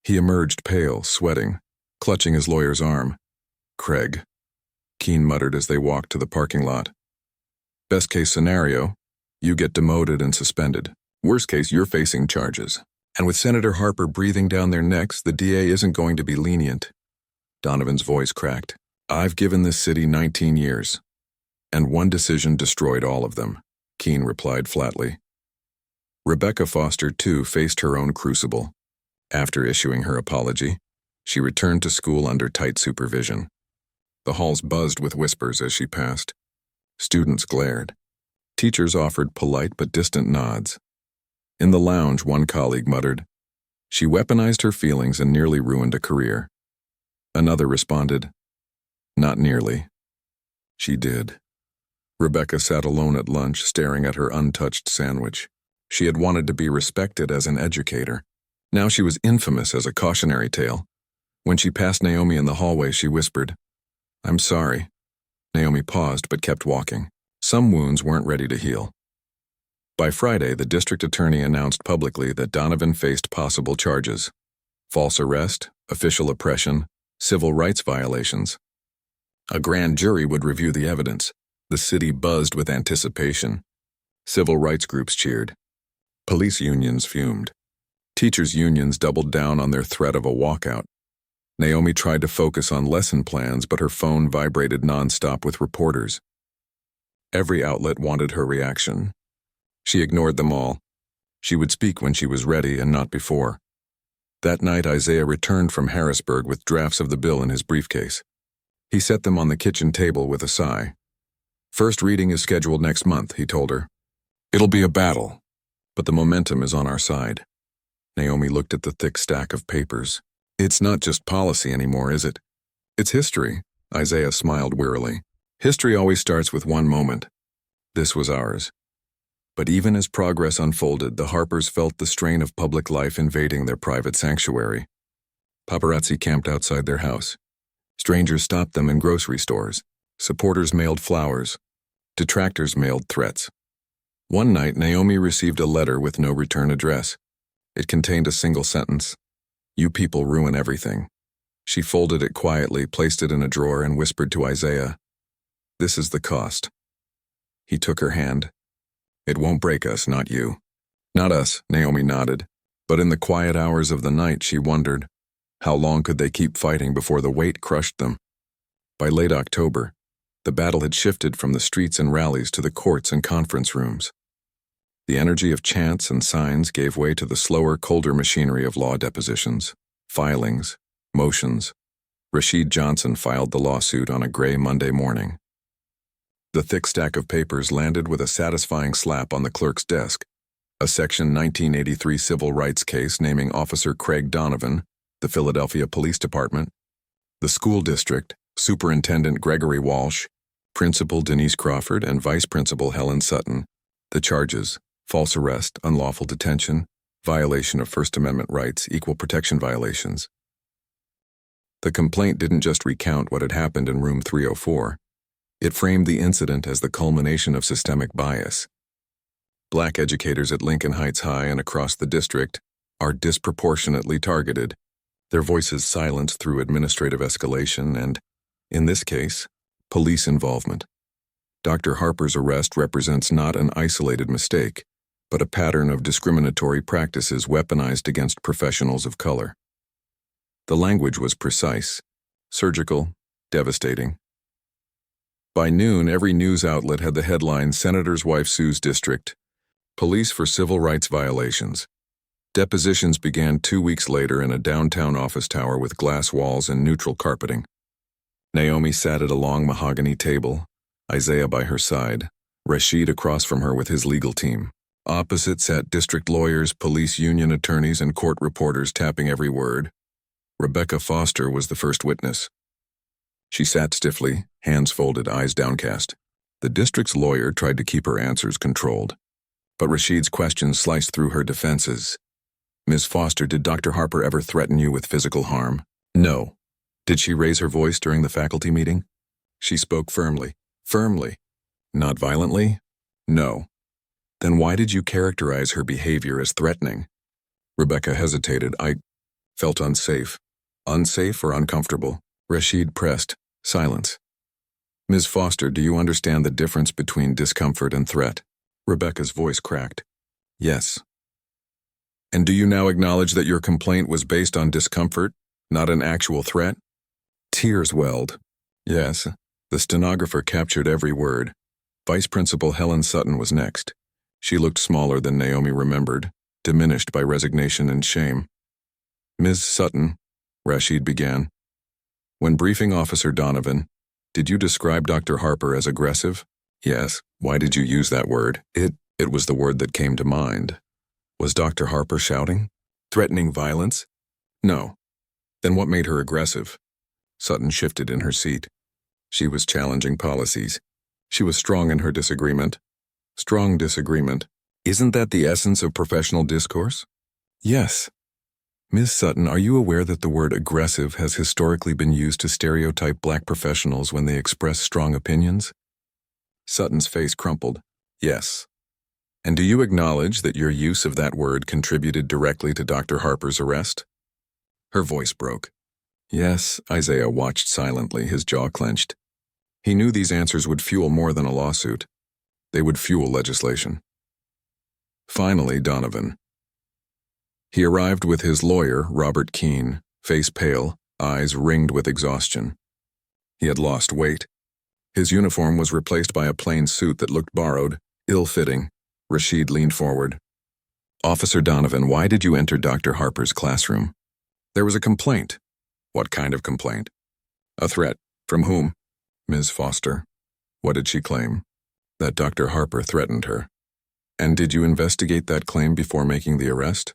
He emerged pale, sweating, clutching his lawyer's arm. "Craig," Keene muttered as they walked to the parking lot. "Best case scenario, you get demoted and suspended. Worst case, you're facing charges. And with Senator Harper breathing down their necks, the DA isn't going to be lenient." Donovan's voice cracked. "I've given this city 19 years. And one decision destroyed all of them," Keene replied flatly. Rebecca Foster, too, faced her own crucible. After issuing her apology, she returned to school under tight supervision. The halls buzzed with whispers as she passed. Students glared. Teachers offered polite but distant nods. In the lounge, one colleague muttered, "She weaponized her feelings and nearly ruined a career." Another responded, "Not nearly. She did." Rebecca sat alone at lunch, staring at her untouched sandwich. She had wanted to be respected as an educator. Now she was infamous as a cautionary tale. When she passed Naomi in the hallway, she whispered, "I'm sorry." Naomi paused but kept walking. Some wounds weren't ready to heal. By Friday, the district attorney announced publicly that Donovan faced possible charges: false arrest, official oppression, civil rights violations. A grand jury would review the evidence. The city buzzed with anticipation. Civil rights groups cheered. Police unions fumed. Teachers' unions doubled down on their threat of a walkout. Naomi tried to focus on lesson plans, but her phone vibrated nonstop with reporters. Every outlet wanted her reaction. She ignored them all. She would speak when she was ready and not before. That night, Isaiah returned from Harrisburg with drafts of the bill in his briefcase. He set them on the kitchen table with a sigh. "First reading is scheduled next month," he told her. "It'll be a battle, but the momentum is on our side." Naomi looked at the thick stack of papers. "It's not just policy anymore, is it? It's history." Isaiah smiled wearily. "History always starts with one moment. This was ours." But even as progress unfolded, the Harpers felt the strain of public life invading their private sanctuary. Paparazzi camped outside their house. Strangers stopped them in grocery stores. Supporters mailed flowers. Detractors mailed threats. One night, Naomi received a letter with no return address. It contained a single sentence: "You people ruin everything." She folded it quietly, placed it in a drawer, and whispered to Isaiah, "This is the cost." He took her hand. "It won't break us, not you." "Not us," Naomi nodded. But in the quiet hours of the night, she wondered, how long could they keep fighting before the weight crushed them? By late October, the battle had shifted from the streets and rallies to the courts and conference rooms. The energy of chants and signs gave way to the slower, colder machinery of law depositions, filings, motions. Rashid Johnson filed the lawsuit on a gray Monday morning. The thick stack of papers landed with a satisfying slap on the clerk's desk. A Section 1983 civil rights case naming Officer Craig Donovan, the Philadelphia Police Department, the school district, Superintendent Gregory Walsh, Principal Denise Crawford, and Vice Principal Helen Sutton. The charges: false arrest, unlawful detention, violation of First Amendment rights, equal protection violations. The complaint didn't just recount what had happened in room 304. It framed the incident as the culmination of systemic bias. Black educators at Lincoln Heights High and across the district are disproportionately targeted, their voices silenced through administrative escalation and, in this case, police involvement. Dr. Harper's arrest represents not an isolated mistake, but a pattern of discriminatory practices weaponized against professionals of color. The language was precise, surgical, devastating. By noon, every news outlet had the headline, "Senator's Wife Sues District. Police for Civil Rights Violations." Depositions began 2 weeks later in a downtown office tower with glass walls and neutral carpeting. Naomi sat at a long mahogany table, Isaiah by her side, Rashid across from her with his legal team. Opposite sat district lawyers, police union attorneys, and court reporters tapping every word. Rebecca Foster was the first witness. She sat stiffly, hands folded, eyes downcast. The district's lawyer tried to keep her answers controlled, but Rashid's questions sliced through her defenses. "Ms. Foster, did Dr. Harper ever threaten you with physical harm?" "No." "Did she raise her voice during the faculty meeting?" "She spoke firmly." "Firmly." "Not violently?" "No." "Then why did you characterize her behavior as threatening?" Rebecca hesitated. "I felt unsafe." "Unsafe or uncomfortable?" Rashid pressed. Silence. "Ms. Foster, do you understand the difference between discomfort and threat?" Rebecca's voice cracked. "Yes." "And do you now acknowledge that your complaint was based on discomfort, not an actual threat?" Tears welled. "Yes." The stenographer captured every word. Vice Principal Helen Sutton was next. She looked smaller than Naomi remembered, diminished by resignation and shame. "Ms. Sutton," Rashid began, "when briefing Officer Donovan, did you describe Dr. Harper as aggressive?" "Yes." "Why did you use that word?" It was the word that came to mind." Was Dr. Harper shouting? Threatening violence?" "No." "Then what made her aggressive?" Sutton shifted in her seat. She was challenging policies. She was strong in her disagreement. Strong disagreement. Isn't that the essence of professional discourse? Yes. "Ms. Sutton, are you aware that the word aggressive has historically been used to stereotype black professionals when they express strong opinions?" Sutton's face crumpled. "Yes." "And do you acknowledge that your use of that word contributed directly to Dr. Harper's arrest?" Her voice broke. "Yes." Isaiah watched silently, his jaw clenched. He knew these answers would fuel more than a lawsuit. They would fuel legislation. Finally, Donovan. He arrived with his lawyer, Robert Keene, face pale, eyes ringed with exhaustion. He had lost weight. His uniform was replaced by a plain suit that looked borrowed, ill-fitting. Rashid leaned forward. "Officer Donovan, why did you enter Dr. Harper's classroom?" "There was a complaint." "What kind of complaint?" "A threat." "From whom?" "Ms. Foster." "What did she claim?" "That Dr. Harper threatened her." "And did you investigate that claim before making the arrest?"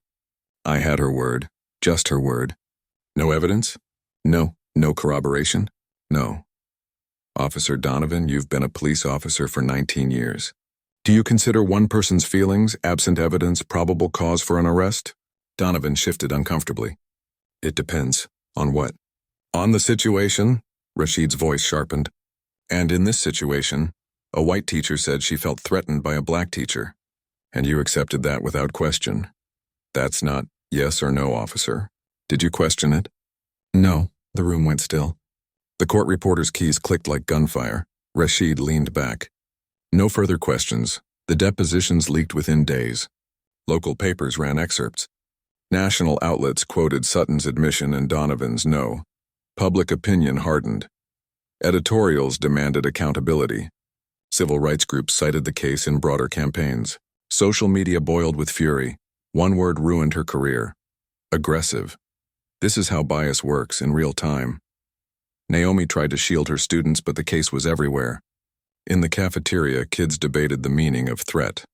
"I had her word. Just her word." "No evidence?" "No." "No corroboration?" "No." "Officer Donovan, you've been a police officer for 19 years. Do you consider one person's feelings, absent evidence, probable cause for an arrest?" Donovan shifted uncomfortably. "It depends. On what?" "On the situation," Rashid's voice sharpened. "And in this situation, a white teacher said she felt threatened by a black teacher. And you accepted that without question. That's not yes or no, officer. Did you question it?" "No." The room went still. The court reporter's keys clicked like gunfire. Rashid leaned back. No further questions. The depositions leaked within days. Local papers ran excerpts. National outlets quoted Sutton's admission and Donovan's no. Public opinion hardened. Editorials demanded accountability. Civil rights groups cited the case in broader campaigns. Social media boiled with fury. One word ruined her career. Aggressive. This is how bias works in real time. Naomi tried to shield her students, but the case was everywhere. In the cafeteria, kids debated the meaning of threat.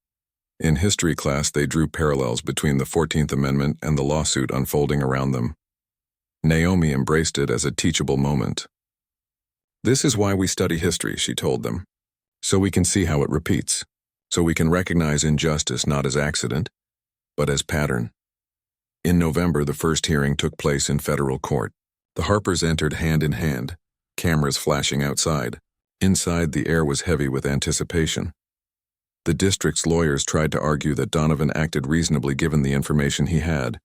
In history class, they drew parallels between the 14th Amendment and the lawsuit unfolding around them. Naomi embraced it as a teachable moment. "This is why we study history," she told them. "So we can see how it repeats. So we can recognize injustice not as accident, but as pattern." In November, the first hearing took place in federal court. The Harpers entered hand in hand, cameras flashing outside. Inside, the air was heavy with anticipation. The district's lawyers tried to argue that Donovan acted reasonably given the information he had.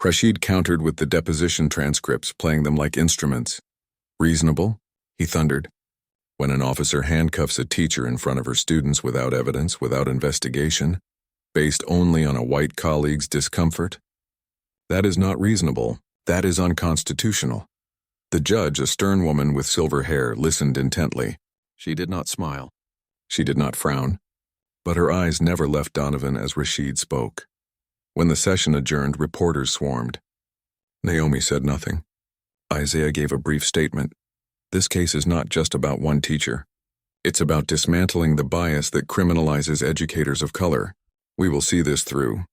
Rashid countered with the deposition transcripts, playing them like instruments. "Reasonable?" he thundered. "When an officer handcuffs a teacher in front of her students without evidence, without investigation, based only on a white colleague's discomfort? That is not reasonable. That is unconstitutional." The judge, a stern woman with silver hair, listened intently. She did not smile. She did not frown. But her eyes never left Donovan as Rashid spoke. When the session adjourned, reporters swarmed. Naomi said nothing. Isaiah gave a brief statement. "This case is not just about one teacher. It's about dismantling the bias that criminalizes educators of color. We will see this through."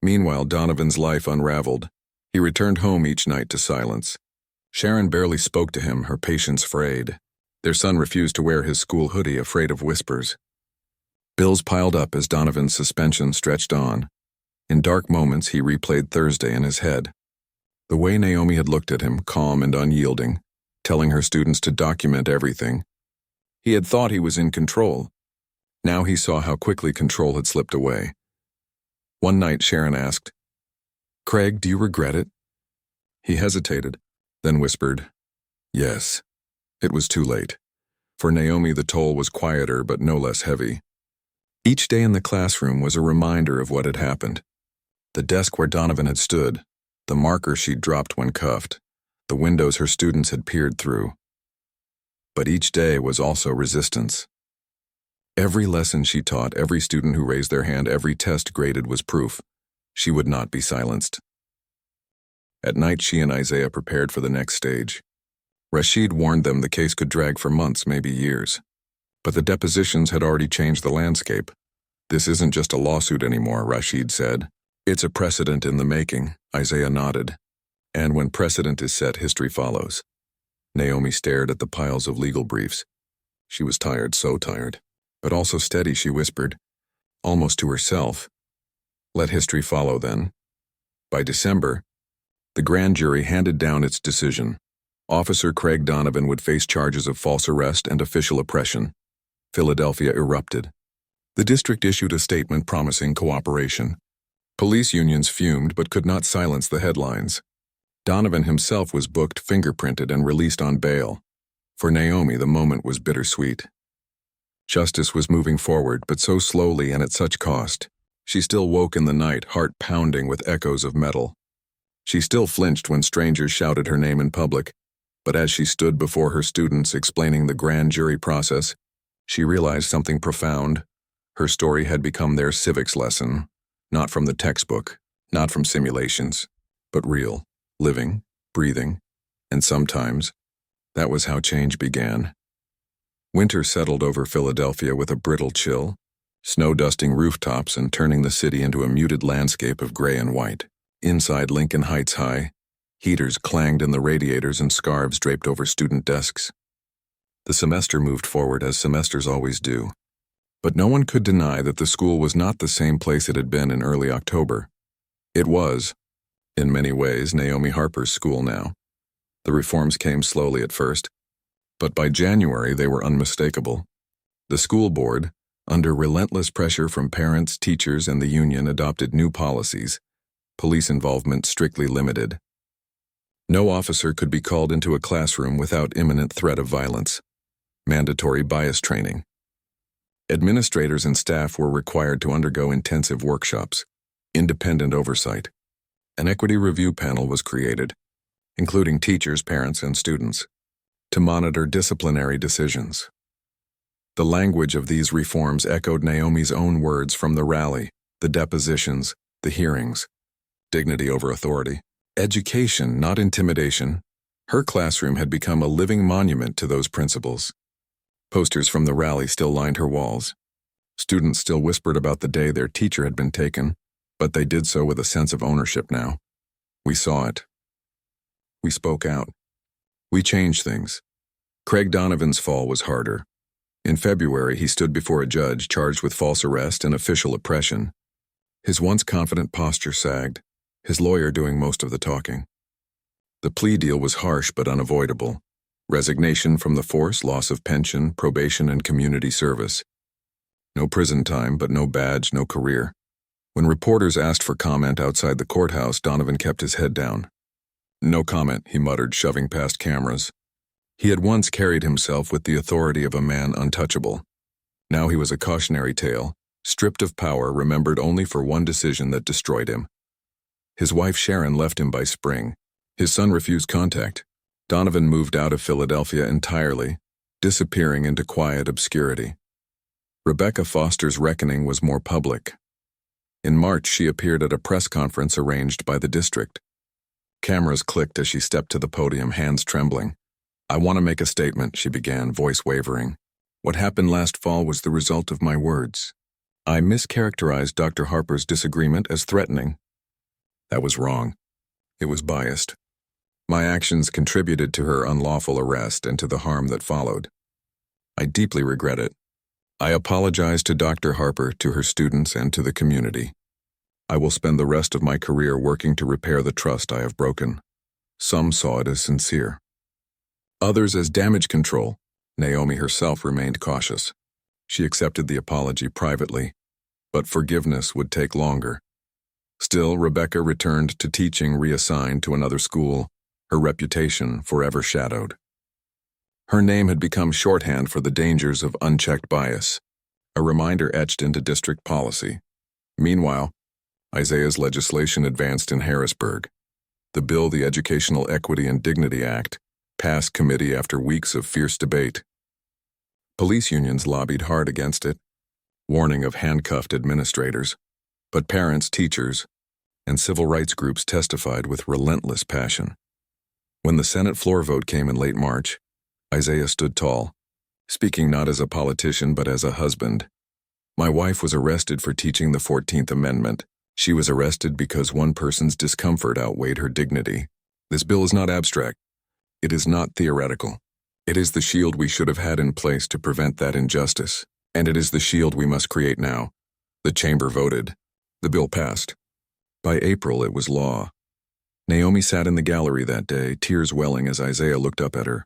Meanwhile, Donovan's life unraveled. He returned home each night to silence. Sharon barely spoke to him, her patience frayed. Their son refused to wear his school hoodie, afraid of whispers. Bills piled up as Donovan's suspension stretched on. In dark moments, he replayed Thursday in his head. The way Naomi had looked at him, calm and unyielding, telling her students to document everything. He had thought he was in control. Now he saw how quickly control had slipped away. One night, Sharon asked, "Craig, do you regret it?" He hesitated, then whispered, "Yes." It was too late. For Naomi, the toll was quieter but no less heavy. Each day in the classroom was a reminder of what had happened. The desk where Donovan had stood, the marker she'd dropped when cuffed, the windows her students had peered through. But each day was also resistance. Every lesson she taught, every student who raised their hand, every test graded was proof. She would not be silenced. At night, she and Isaiah prepared for the next stage. Rashid warned them the case could drag for months, maybe years. But the depositions had already changed the landscape. "This isn't just a lawsuit anymore," Rashid said. "It's a precedent in the making," Isaiah nodded. "And when precedent is set, history follows." Naomi stared at the piles of legal briefs. She was tired, so tired. But also steady, she whispered, almost to herself. "Let history follow, then." By December, the grand jury handed down its decision. Officer Craig Donovan would face charges of false arrest and official oppression. Philadelphia erupted. The district issued a statement promising cooperation. Police unions fumed but could not silence the headlines. Donovan himself was booked, fingerprinted, and released on bail. For Naomi, the moment was bittersweet. Justice was moving forward, but so slowly and at such cost. She still woke in the night, heart pounding with echoes of metal. She still flinched when strangers shouted her name in public, but as she stood before her students explaining the grand jury process, she realized something profound. Her story had become their civics lesson, not from the textbook, not from simulations, but real, living, breathing, and sometimes, that was how change began. Winter settled over Philadelphia with a brittle chill, snow dusting rooftops and turning the city into a muted landscape of gray and white. Inside Lincoln Heights High, heaters clanged in the radiators and scarves draped over student desks. The semester moved forward as semesters always do. But no one could deny that the school was not the same place it had been in early October. It was, in many ways, Naomi Harper's school now. The reforms came slowly at first, but by January they were unmistakable. The school board, under relentless pressure from parents, teachers, and the union, adopted new policies, police involvement strictly limited. No officer could be called into a classroom without imminent threat of violence. Mandatory bias training. Administrators and staff were required to undergo intensive workshops, independent oversight. An equity review panel was created, including teachers, parents, and students, to monitor disciplinary decisions. The language of these reforms echoed Naomi's own words from the rally, the depositions, the hearings. Dignity over authority. Education, not intimidation. Her classroom had become a living monument to those principles. Posters from the rally still lined her walls. Students still whispered about the day their teacher had been taken, but they did so with a sense of ownership now. We saw it. We spoke out. We changed things. Craig Donovan's fall was harder. In February, he stood before a judge charged with false arrest and official oppression. His once confident posture sagged, his lawyer doing most of the talking. The plea deal was harsh but unavoidable. Resignation from the force, loss of pension, probation, and community service. No prison time, but no badge, no career. When reporters asked for comment outside the courthouse, Donovan kept his head down. No comment, he muttered, shoving past cameras. He had once carried himself with the authority of a man untouchable. Now he was a cautionary tale, stripped of power, remembered only for one decision that destroyed him. His wife Sharon left him by spring. His son refused contact. Donovan moved out of Philadelphia entirely, disappearing into quiet obscurity. Rebecca Foster's reckoning was more public. In March, she appeared at a press conference arranged by the district. Cameras clicked as she stepped to the podium, hands trembling. "I want to make a statement," she began, voice wavering. "What happened last fall was the result of my words. I mischaracterized Dr. Harper's disagreement as threatening. That was wrong. It was biased. My actions contributed to her unlawful arrest and to the harm that followed. I deeply regret it. I apologize to Dr. Harper, to her students, and to the community. I will spend the rest of my career working to repair the trust I have broken." Some saw it as sincere. Others as damage control. Naomi herself remained cautious. She accepted the apology privately, but forgiveness would take longer. Still, Rebecca returned to teaching, reassigned to another school, her reputation forever shadowed. Her name had become shorthand for the dangers of unchecked bias, a reminder etched into district policy. Meanwhile, Isaiah's legislation advanced in Harrisburg. The bill, the Educational Equity and Dignity Act, passed committee after weeks of fierce debate. Police unions lobbied hard against it, warning of handcuffed administrators, but parents, teachers, and civil rights groups testified with relentless passion. When the Senate floor vote came in late March, Isaiah stood tall, speaking not as a politician but as a husband. "My wife was arrested for teaching the 14th Amendment. She was arrested because one person's discomfort outweighed her dignity. This bill is not abstract. It is not theoretical. It is the shield we should have had in place to prevent that injustice, and it is the shield we must create now." The chamber voted. The bill passed. By April, it was law. Naomi sat in the gallery that day, tears welling as Isaiah looked up at her.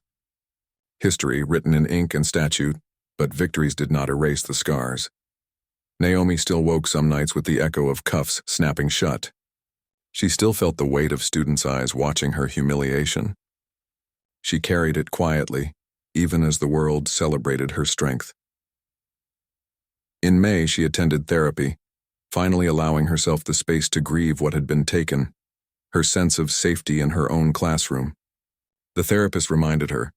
History written in ink and statute, but victories did not erase the scars. Naomi still woke some nights with the echo of cuffs snapping shut. She still felt the weight of students' eyes watching her humiliation. She carried it quietly, even as the world celebrated her strength. In May, she attended therapy, finally allowing herself the space to grieve what had been taken, her sense of safety in her own classroom. The therapist reminded her,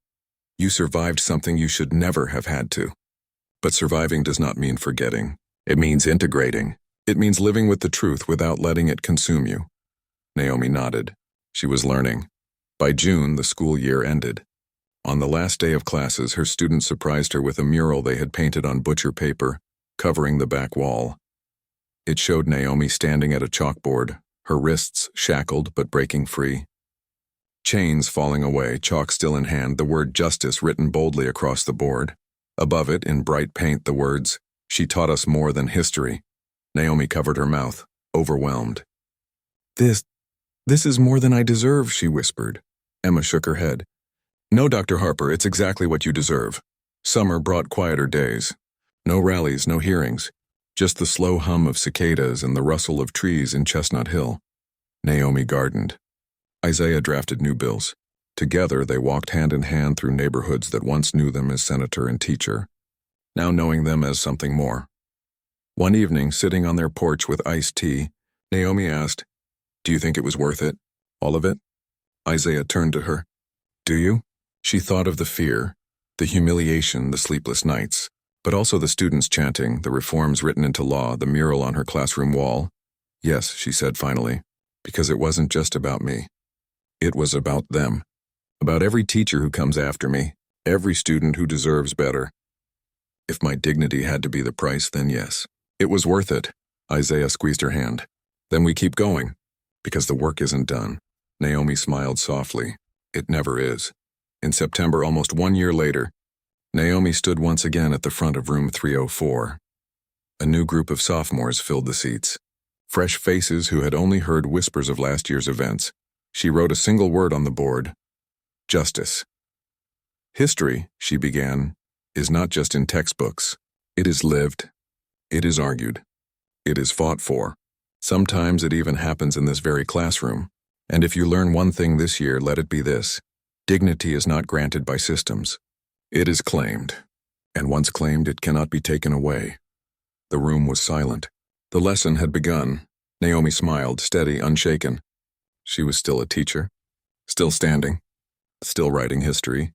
"You survived something you should never have had to." But surviving does not mean forgetting. It means integrating. It means living with the truth without letting it consume you. Naomi nodded. She was learning. By June, the school year ended. On the last day of classes, her students surprised her with a mural they had painted on butcher paper, covering the back wall. It showed Naomi standing at a chalkboard, her wrists shackled but breaking free. Chains falling away, chalk still in hand, the word justice written boldly across the board. Above it, in bright paint, the words, "She taught us more than history." Naomi covered her mouth, overwhelmed. This is more than I deserve," she whispered. Emma shook her head. "No, Dr. Harper, it's exactly what you deserve." Summer brought quieter days. No rallies, no hearings. Just the slow hum of cicadas and the rustle of trees in Chestnut Hill. Naomi gardened. Isaiah drafted new bills. Together, they walked hand in hand through neighborhoods that once knew them as senator and teacher, now knowing them as something more. One evening, sitting on their porch with iced tea, Naomi asked, "Do you think it was worth it? All of it?" Isaiah turned to her. "Do you?" She thought of the fear, the humiliation, the sleepless nights, but also the students chanting, the reforms written into law, the mural on her classroom wall. "Yes," she said finally, "because it wasn't just about me. It was about them. About every teacher who comes after me, every student who deserves better. If my dignity had to be the price, then yes. It was worth it." Isaiah squeezed her hand. "Then we keep going, because the work isn't done." Naomi smiled softly. It never is. In September, almost 1 year later, Naomi stood once again at the front of room 304. A new group of sophomores filled the seats. Fresh faces who had only heard whispers of last year's events. She wrote a single word on the board: justice. History, she began, is not just in textbooks. It is lived. It is argued. It is fought for. Sometimes it even happens in this very classroom. And if you learn one thing this year, let it be this: dignity is not granted by systems. It is claimed. And once claimed, it cannot be taken away. The room was silent. The lesson had begun. Naomi smiled, steady, unshaken. She was still a teacher, still standing, still writing history,